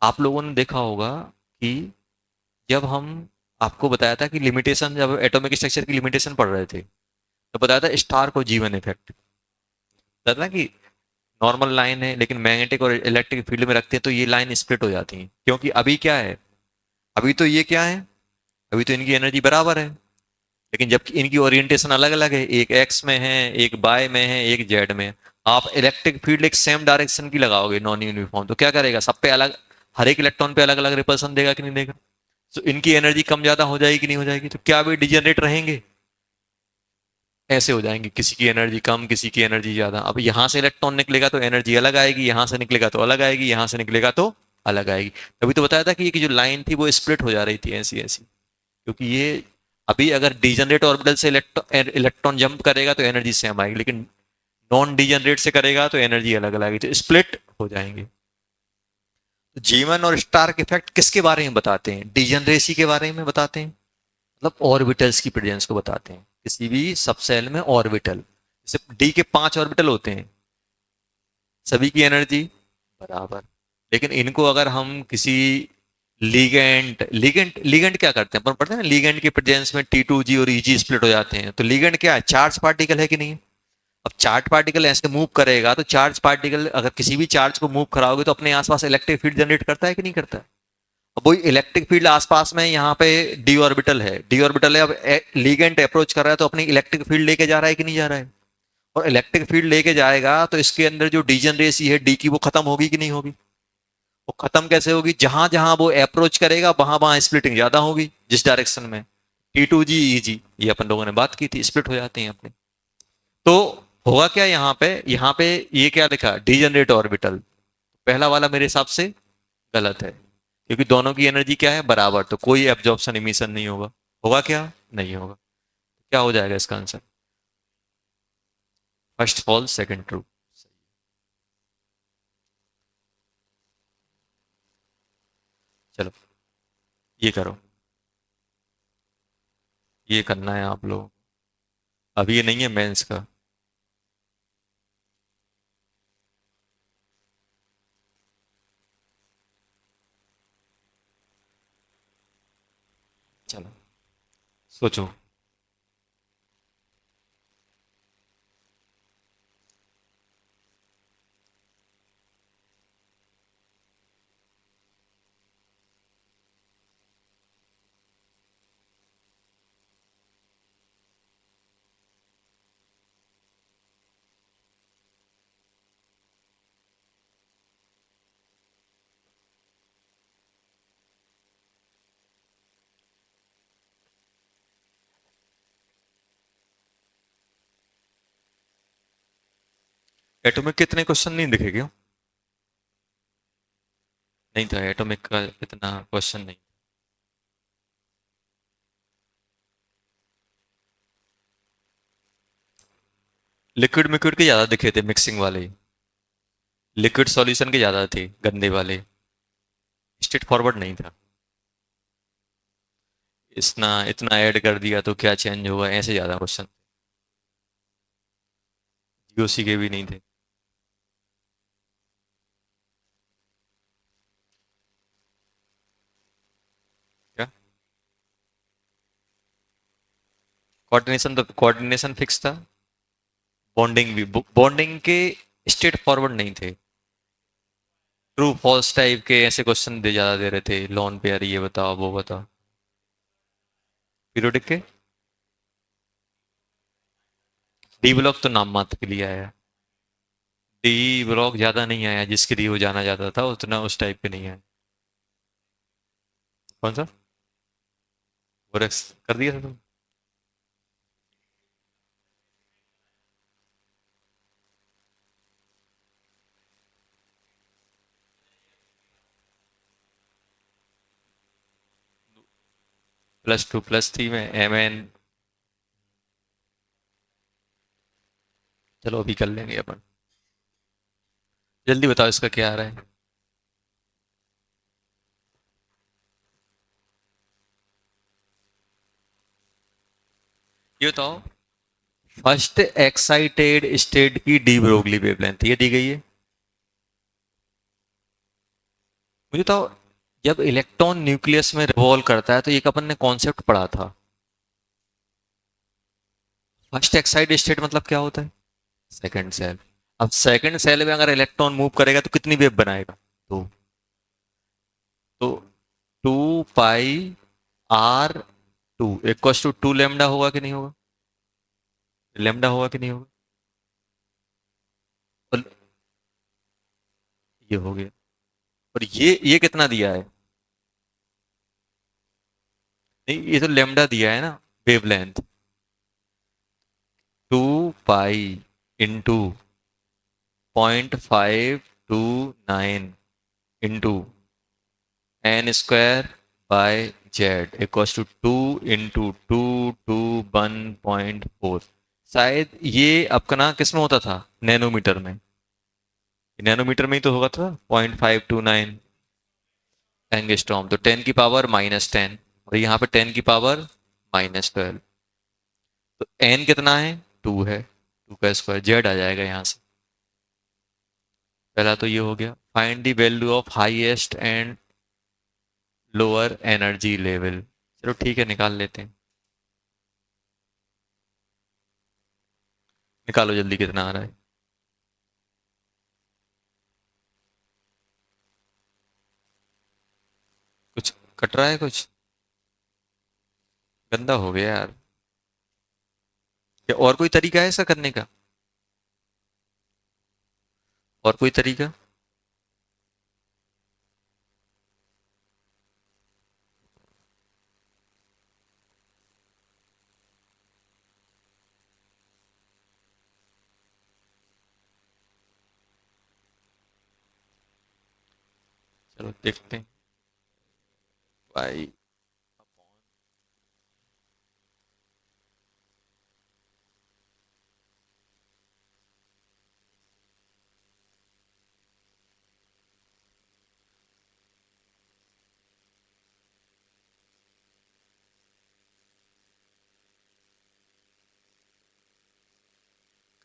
आप लोगों ने देखा होगा कि जब हम, आपको बताया था कि लिमिटेशन, जब एटॉमिक स्ट्रक्चर की लिमिटेशन पढ़ रहे थे तो बताया था स्टार को जीवन इफेक्ट, ना कि नॉर्मल लाइन है लेकिन मैग्नेटिक और इलेक्ट्रिक फील्ड में रखते हैं तो ये लाइन स्प्लिट हो जाती है, क्योंकि अभी क्या है, अभी तो ये क्या है, अभी तो इनकी एनर्जी बराबर है, लेकिन जबकि इनकी ओरिएंटेशन अलग अलग है, एक एक्स में है, एक बाय में है, एक जेड में है। आप इलेक्ट्रिक फील्ड एक सेम डायरेक्शन की लगाओगे नॉन यूनिफॉर्म, तो क्या करेगा, सब पे अलग, हर एक इलेक्ट्रॉन पे अलग अलग रिपल्सन देगा कि नहीं देगा। तो इनकी एनर्जी कम ज्यादा हो जाएगी कि नहीं हो जाएगी, तो क्या वे डिजेनरेट रहेंगे, ऐसे हो जाएंगे, किसी की एनर्जी कम किसी की एनर्जी ज्यादा। अब यहाँ से इलेक्ट्रॉन निकलेगा तो एनर्जी अलग आएगी, यहाँ से निकलेगा तो अलग आएगी, यहाँ से निकलेगा तो अलग आएगी। तभी तो बताया था कि ये की जो लाइन थी वो स्प्लिट हो जा रही थी ऐसी ऐसी, क्योंकि ये अभी अगर डीजनरेट ऑर्बिटल से इलेक्ट्रॉन जंप करेगा तो एनर्जी सेम आएगी, लेकिन नॉन डीजनरेट से करेगा तो एनर्जी अलग अलग आएगी, तो स्प्लिट हो जाएंगे। तो जीवन और स्टार्क इफेक्ट किसके बारे में बताते हैं, डीजनरेसी के बारे में बताते हैं, मतलब ऑर्बिटल्स की प्रेजेंस को बताते हैं, किसी भी सब सेल में ऑर्बिटल, जैसे डी के 5 ऑर्बिटल होते हैं, सभी की एनर्जी बराबर, लेकिन इनको अगर हम किसी लीगेंड लीगेंड लीगेंड क्या करते हैं, अपन पढ़ते हैं ना, लीगेंड की प्रेजेंस में T2G और EG स्प्लिट हो जाते हैं, तो लीगेंड क्या है, चार्ज पार्टिकल है कि नहीं है। अब चार्ज पार्टिकल ऐसे मूव करेगा तो चार्ज पार्टिकल अगर किसी भी चार्ज को मूव कराओगे तो अपने आसपास इलेक्ट्रिक फील्ड जनरेट करता है कि नहीं करता है। अब वही इलेक्ट्रिक फील्ड आसपास में यहाँ पे डी ऑर्बिटल है, डी ऑर्बिटल है, अब लीगेंड अप्रोच कर रहा है तो अपनी इलेक्ट्रिक फील्ड लेके जा रहा है कि नहीं जा रहा है, और इलेक्ट्रिक फील्ड लेके जाएगा तो इसके अंदर जो डीजनरेसी है डी की वो खत्म होगी कि नहीं होगी। वो खत्म कैसे होगी, जहां जहां वो अप्रोच करेगा वहां वहां स्प्लिटिंग ज्यादा होगी जिस डायरेक्शन में, T2G EG, ये अपन लोगों ने बात की थी, स्प्लिट हो जाते हैं अपने। तो होगा क्या यहाँ पे ये क्या लिखा, डीजनरेट ऑर्बिटल, पहला वाला मेरे हिसाब से गलत है, क्योंकि दोनों की एनर्जी क्या है, बराबर, तो कोई एब्जॉर्प्शन इमिशन नहीं होगा, होगा क्या, नहीं होगा। क्या हो जाएगा इसका answer, first false second true. चलो ये करो, ये करना है आप लोग, अभी ये नहीं है मेंस का। चलो सोचो। एटॉमिक कितने क्वेश्चन नहीं दिखे क्यों, नहीं था एटॉमिक का इतना क्वेश्चन नहीं। लिक्विड मिक्विड के ज्यादा दिखे थे, मिक्सिंग वाले, लिक्विड सॉल्यूशन के ज्यादा थे, गंदे वाले, स्ट्रेट फॉरवर्ड नहीं था। इतना इतना ऐड कर दिया तो क्या चेंज होगा, ऐसे ज्यादा क्वेश्चन, जीओसी के भी नहीं थे। क्या कोऑर्डिनेशन, तो कोऑर्डिनेशन फिक्स था, बॉन्डिंग भी, बॉन्डिंग के स्ट्रेट फॉरवर्ड नहीं थे, ट्रू फॉल्स टाइप के ऐसे क्वेश्चन दे ज्यादा दे रहे थे, लॉन पेयर ये बताओ वो बताओ। पीरियोडिक के डी ब्लॉक तो नाम मात्र के लिए आया, डी ब्लॉक ज्यादा नहीं आया, जिसके लिए वो जाना जाता था उतना उस टाइप के नहीं आया। कौन सा, बोरेक्स कर दिया था तुम। +2 +3 में MN, चलो अभी कर लेंगे अपन, जल्दी बताओ इसका क्या आ रहा है। ये बताओ, फर्स्ट एक्साइटेड स्टेट की डी ब्रोगली वेवलेंथ ये दी गई है, मुझे बताओ, जब इलेक्ट्रॉन न्यूक्लियस में रिवॉल्व करता है तो एक अपन ने कॉन्सेप्ट पढ़ा था, फर्स्ट एक्साइटेड स्टेट मतलब क्या होता है, सेकंड सेल, अब सेकंड सेल में अगर इलेक्ट्रॉन मूव करेगा तो कितनी वेव बनाएगा? तो तो 2 पाई r2 इक्वल्स टू 2 लैम्डा होगा कि नहीं होगा? लैम्डा होगा कि नहीं होगा? और ये हो गया। और ये कितना दिया है? नहीं, ये तो लैम्डा दिया है ना, wavelength. 2 pi into 0.529 into n² by z equals to 2 into 2 to 1.4। शायद ये अपना किस में होता था? नैनोमीटर में। नैनोमीटर में ही तो होगा था 0.529 एंगस्ट्रॉम, तो 10⁻⁻10, और यहाँ पे 10⁻⁻12। तो n कितना है? 2 है, 2 का स्क्वायर, जेड आ जाएगा यहाँ से। पहला तो ये हो गया। Find the value of highest and lower energy level. चलो ठीक है, निकाल लेते हैं। निकालो जल्दी, कितना आ रहा है? कुछ कट रहा है कुछ? गंदा हो गया यार। क्या और कोई तरीका है ऐसा करने का? और कोई तरीका? चलो देखते हैं। भाई,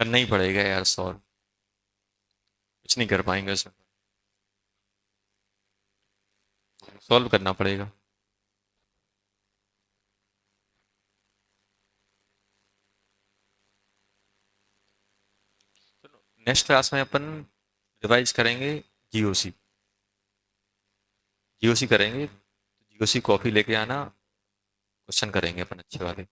करना ही पड़ेगा यार सॉल्व। कुछ नहीं कर पाएंगे उसमें। सॉल्व करना पड़ेगा। नेक्स्ट क्लास में अपन रिवाइज करेंगे जीओसी। जीओसी करेंगे। जीओसी कॉपी लेके आना, क्वेश्चन करेंगे अपन अच्छे वाले।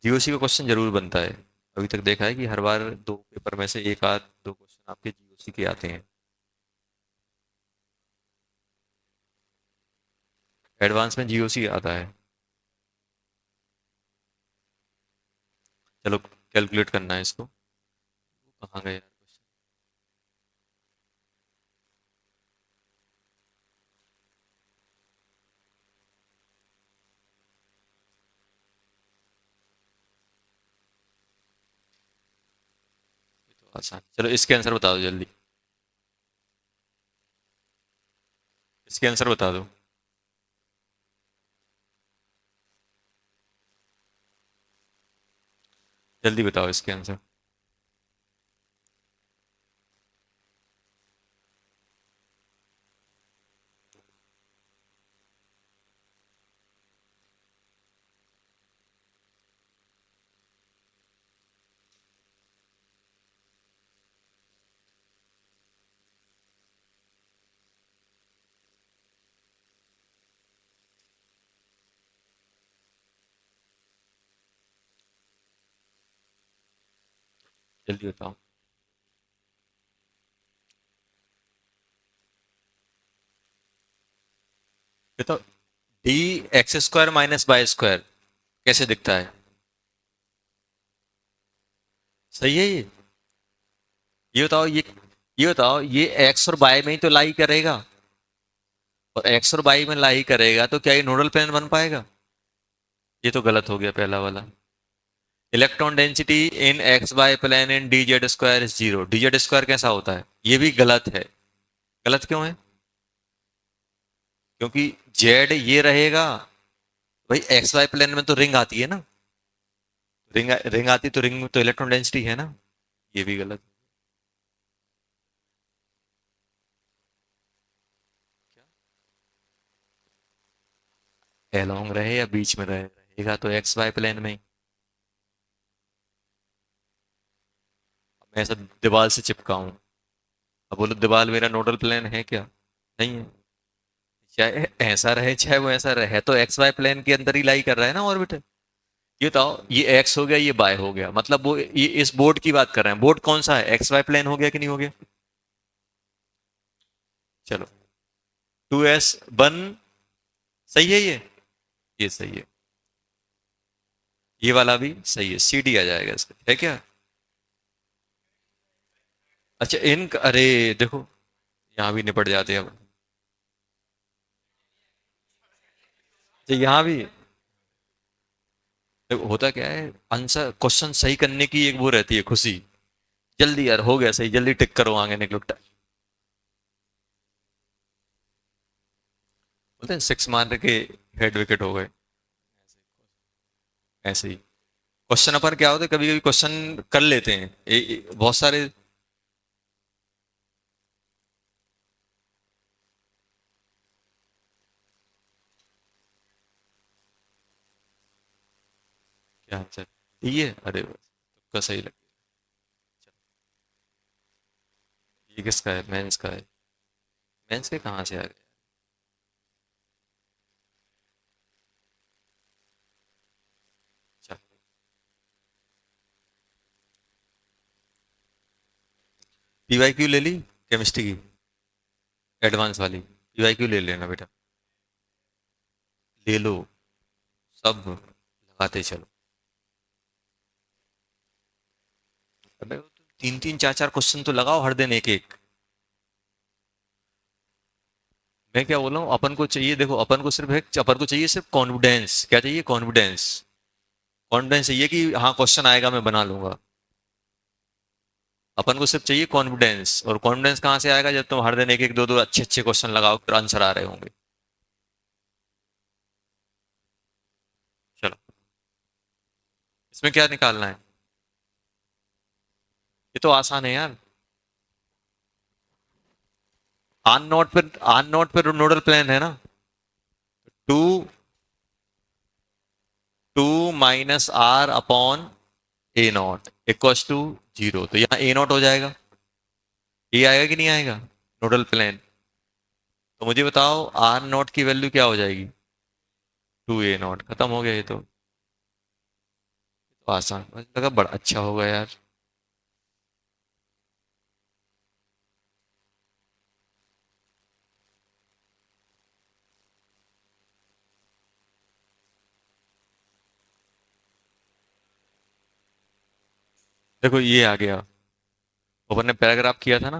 जीओसी का क्वेश्चन जरूर बनता है। अभी तक देखा है कि हर बार दो पेपर में से एक आध दो क्वेश्चन आपके जीओसी के आते हैं। एडवांस में जीओसी आता है। चलो कैलकुलेट करना है इसको। कहाँ गए? तो आसान, चलो इसके आंसर बता दो जल्दी। इसके आंसर बता दो। जल्दी बताओ इसके आंसर। जल्दी बताओ। बताओ। डी x² - y² कैसे दिखता है? सही है ये? ये बताओ ये बताओ, ये एक्स और वाई में ही तो लाई करेगा। और एक्स और वाई में लाई करेगा तो क्या ये नोडल प्लेन बन पाएगा? ये तो गलत हो गया पहला वाला। Electron density in x y plane in dz² is 0। dz² कैसा होता है? ये भी गलत है। गलत क्यों है? क्योंकि जेड ये रहेगा। भाई एक्स वाई प्लेन में तो रिंग आती है ना। रिंग रिंग आती तो रिंग में तो इलेक्ट्रॉन डेंसिटी है ना। ये भी गलत। एलोंग रहे या बीच में रहेगा तो एक्स वाई प्लेन में ही। मैं ऐसा दीवार से चिपका हूँ। अब बोलो दीवार मेरा नोडल प्लेन है क्या? नहीं है। चाहे ऐसा रहे चाहे वो ऐसा रहे, तो एक्स वाई प्लेन के अंदर ही लाई कर रहा है ना ऑर्बिट। ये बताओ, ये एक्स हो गया ये वाई हो गया, मतलब वो ये इस बोर्ड की बात कर रहे हैं। बोर्ड कौन सा है? एक्स वाई प्लेन हो गया कि नहीं हो गया? चलो, 2s1 सही है ये सही है। ये वाला भी सही है, सी डी आ जाएगा इसका, है क्या? अच्छा इन, अरे देखो, यहाँ भी निपट जाते हैं अब। तो यहाँ भी देखो होता क्या है, आंसर क्वेश्चन सही करने की एक वो रहती है खुशी। जल्दी यार हो गया सही, जल्दी टिक करो आगे निकलो। बोलते हैं 6 मार के हेड विकेट हो गए, ऐसे ही क्वेश्चन अपन क्या होते हैं, कभी कभी क्वेश्चन कर लेते हैं बहुत सारे। क्या आंसर? ये अरे बस तुक्का सही लग गया। ये किसका है? मेंस का है। मेंस के कहाँ से आ गए? अच्छा, पीवाई क्यू ले ली केमिस्ट्री की, एडवांस वाली पीवाई क्यू ले लेना बेटा। ले लो, सब लगाते चलो। अबे तीन तीन चार चार क्वेश्चन तो लगाओ हर दिन एक एक। मैं क्या बोल रहा हूँ, अपन को चाहिए देखो, अपन को सिर्फ एक, अपन को चाहिए सिर्फ कॉन्फिडेंस। क्या चाहिए? कॉन्फिडेंस। कॉन्फिडेंस चाहिए कि हाँ क्वेश्चन आएगा मैं बना लूंगा। अपन को सिर्फ चाहिए कॉन्फिडेंस, और कॉन्फिडेंस कहाँ से आएगा? जब तुम हर दिन एक एक दो दो अच्छे अच्छे क्वेश्चन लगाओ, फिर आंसर आ रहे होंगे। चलो, इसमें क्या निकालना है? ये तो आसान है यार। आन नोट पे नोडल प्लेन है ना। 2 2 - r/, a naught equals to 0, तो यहाँ ए नॉट हो जाएगा। ये आएगा कि नहीं आएगा? Nodal plane. तो मुझे बताओ आर नॉट की वैल्यू क्या हो जाएगी? 2 a नॉट, खत्म हो गया ये तो आसान, मुझे लगा बड़ा अच्छा होगा यार। देखो ये आ गया, अपन ने पैराग्राफ किया था ना,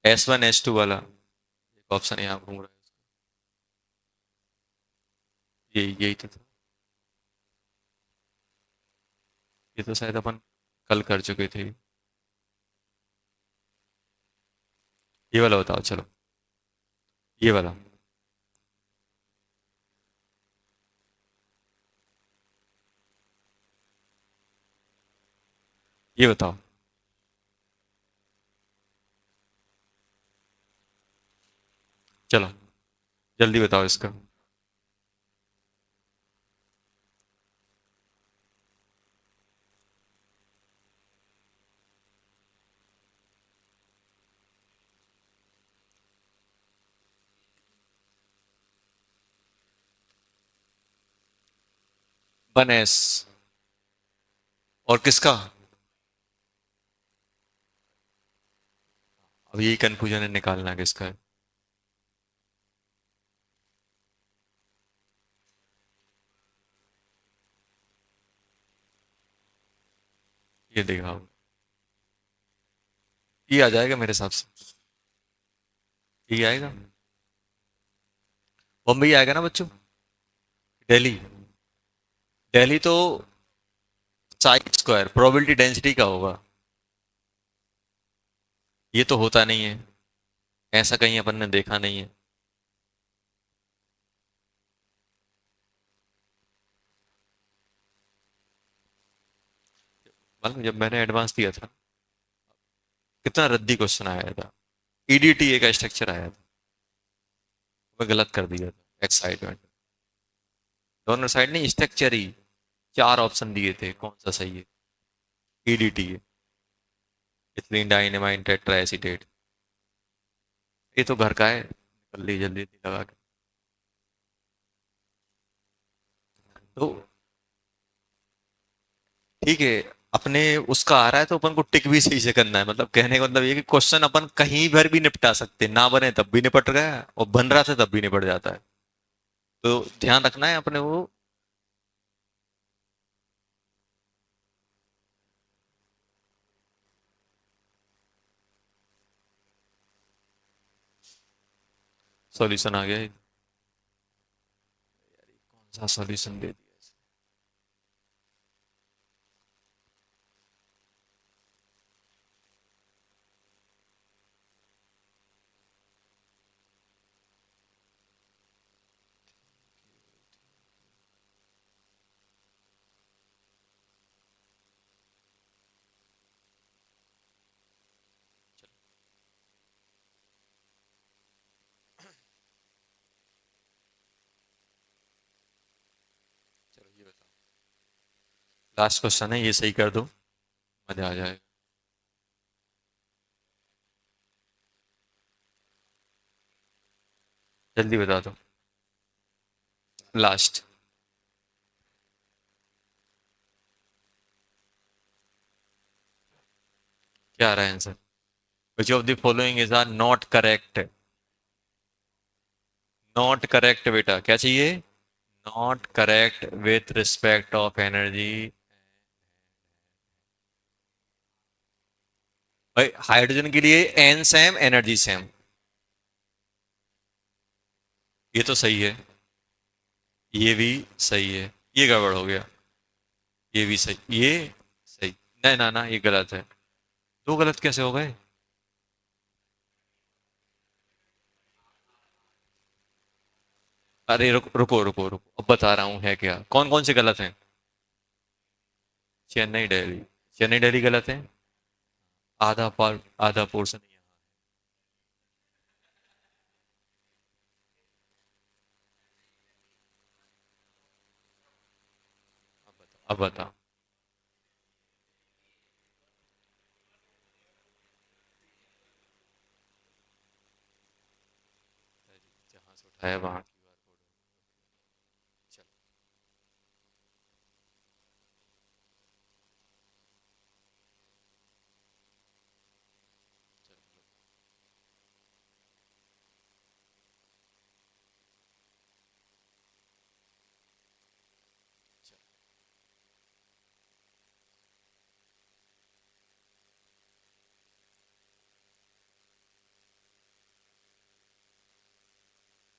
S1 S2 वाला। एक ऑप्शन यहाँ घूम रहा है, ये यही तो था। ये तो शायद अपन कल कर चुके थे। ये वाला बताओ चलो, ये वाला। ये बताओ, चलो जल्दी बताओ इसका। 1s, और किसका? अब यही कंफ्यूजन है, निकालना किसका है। ये देखा, ये आ जाएगा मेरे हिसाब से। ये आएगा, बम्बई आएगा ना बच्चों। दिल्ली, दिल्ली तो साइ स्क्वायर प्रोबेबिलिटी डेंसिटी का होगा। ये तो होता नहीं है, ऐसा कहीं अपन ने देखा नहीं है। मालूम जब मैंने एडवांस दिया था, कितना रद्दी क्वेश्चन आया था। ईडीटीए का स्ट्रक्चर आया था, मैं गलत कर दिया था एक्स साइड में। दोनों साइड नहीं, स्ट्रक्चर ही। 4 ऑप्शन दिए थे, कौन सा सही है? EDTA. Ethylene diamine tetra acetate. ये तो घर का है, कर ली जल्दी जल्दी लगा के। तो ठीक है, अपने उसका आ रहा है तो अपन को टिक भी सही से करना है, मतलब कहने का मतलब ये कि क्वेश्चन अपन कहीं भर भी निपटा सकते हैं, ना बने तब भी निपट गया और बन रहा था तब भी निपट जाता है। तो ध्यान रखना है अपने वो। सॉल्यूशन आ गया है। कौन सा सॉल्यूशन दे दिया इसने? चलो ये बताओ, लास्ट क्वेश्चन है, ये सही कर दो, मजा आ जाएगा। जल्दी बता दो। लास्ट। क्या आ रहा है answer? Which of the following is are not correct? Not correct बेटा, क्या चाहिए? Not correct with respect of energy. भाई हाइड्रोजन के लिए एन सेम एनर्जी सेम, ये तो सही है। ये भी सही है। ये गड़बड़ हो गया। ये भी सही, ये सही। नहीं ना ना, ये गलत है। दो गलत कैसे हो गए? अरे रुको रुको रुको, अब बता रहा हूँ है क्या, कौन कौन से गलत हैं। चेन्नई दिल्ली, चेन्नई दिल्ली गलत है। आधा पार, आधा पोर्शन। अब बता। जहां से उठाया वहां क्यूआर कोड। चल।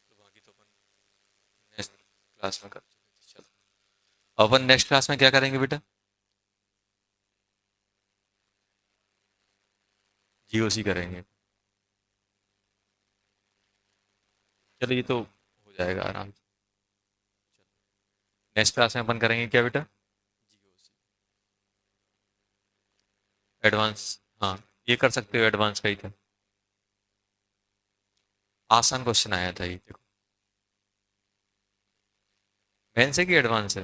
तो बाकी तो अपन नेक्स्ट क्लास में कर चुके थे। चलो अपन नेक्स्ट क्लास में क्या करेंगे बेटा? जीओसी करेंगे। चलो ये तो हो जाएगा आराम से। नेक्स्ट क्लास में अपन करेंगे क्या बेटा? जीओसी। एडवांस। हाँ, ये कर सकते हो, एडवांस का ही था। आसान क्वेश्चन आया था ये, देखो। मेन से कि एडवांस है?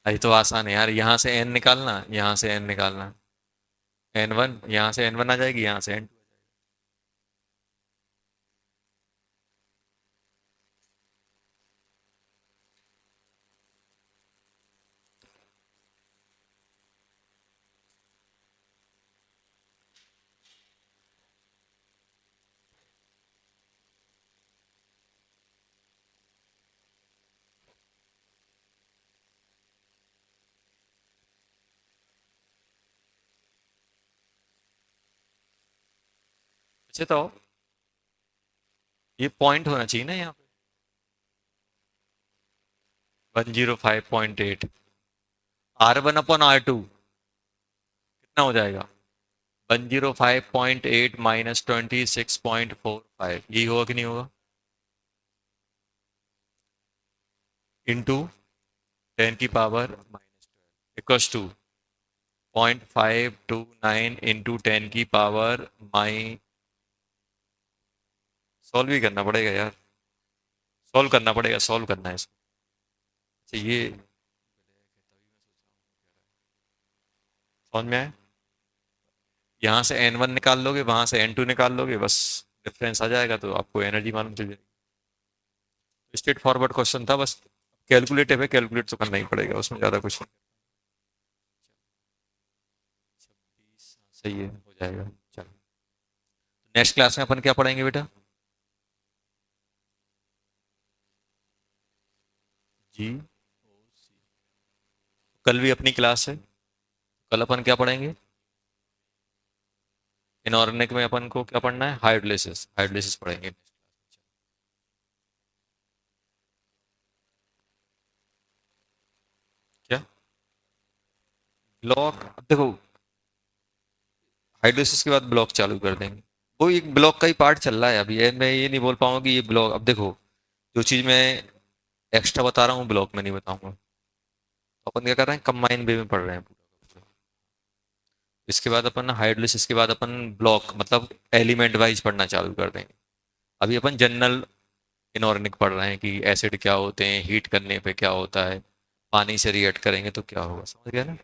अरे तो आसान है यार, यहाँ से एन निकालना, यहाँ से एन निकालना। N1, यहाँ से N1 आ जाएगी, यहाँ से N2। अच्छा तो ये पॉइंट होना चाहिए ना यहाँ पे, 105.8। R1/R2 कितना हो जाएगा? 105.8 माइनस 26.45, यही होगा कि नहीं होगा? इंटू 10 की पावर इक्वस टू 0.529 इंटू 10 की पावर माई। सॉल्व भी करना पड़ेगा यार। सॉल्व करना पड़ेगा, सॉल्व करना है इसको। अच्छा ये समझ में आया? यहाँ से n1 निकाल लोगे, वहां से n2 निकाल लोगे, बस डिफरेंस आ जाएगा तो आपको एनर्जी मालूम चल जाएगी। स्ट्रेट फॉरवर्ड क्वेश्चन था बस। कैलकुलेटिव है, कैलकुलेट तो करना ही पड़ेगा, उसमें ज़्यादा कुछ नहीं। 26, सही है, हो जाएगा। चलो, नेक्स्ट क्लास में अपन क्या पढ़ेंगे बेटा? जी, कल भी अपनी क्लास है। कल अपन क्या पढ़ेंगे? इनऑर्गेनिक में अपन को क्या पढ़ना है? हाइड्रोलिसिस, हाइड्रोलिसिस पढ़ेंगे। क्या ब्लॉक? अब देखो, हाइड्रोलिसिस के बाद ब्लॉक चालू कर देंगे। वो एक ब्लॉक का ही पार्ट चल रहा है अभी, मैं ये नहीं बोल पाऊंगा कि ये ब्लॉक। अब देखो, जो चीज़ मैं एक्स्ट्रा बता रहा हूँ ब्लॉक में नहीं बताऊंगा। तो अपन क्या कर रहे हैं, कंबाइन वे में पढ़ रहे हैं पूरा। इसके बाद अपन हाइड्रोलिसिस के बाद अपन ब्लॉक मतलब एलिमेंट वाइज पढ़ना चालू कर देंगे। अभी अपन जनरल इनऑर्गेनिक पढ़ रहे हैं कि एसिड क्या होते हैं, हीट करने पे क्या होता है, पानी से रिएक्ट करेंगे तो क्या होगा, समझ गया ना?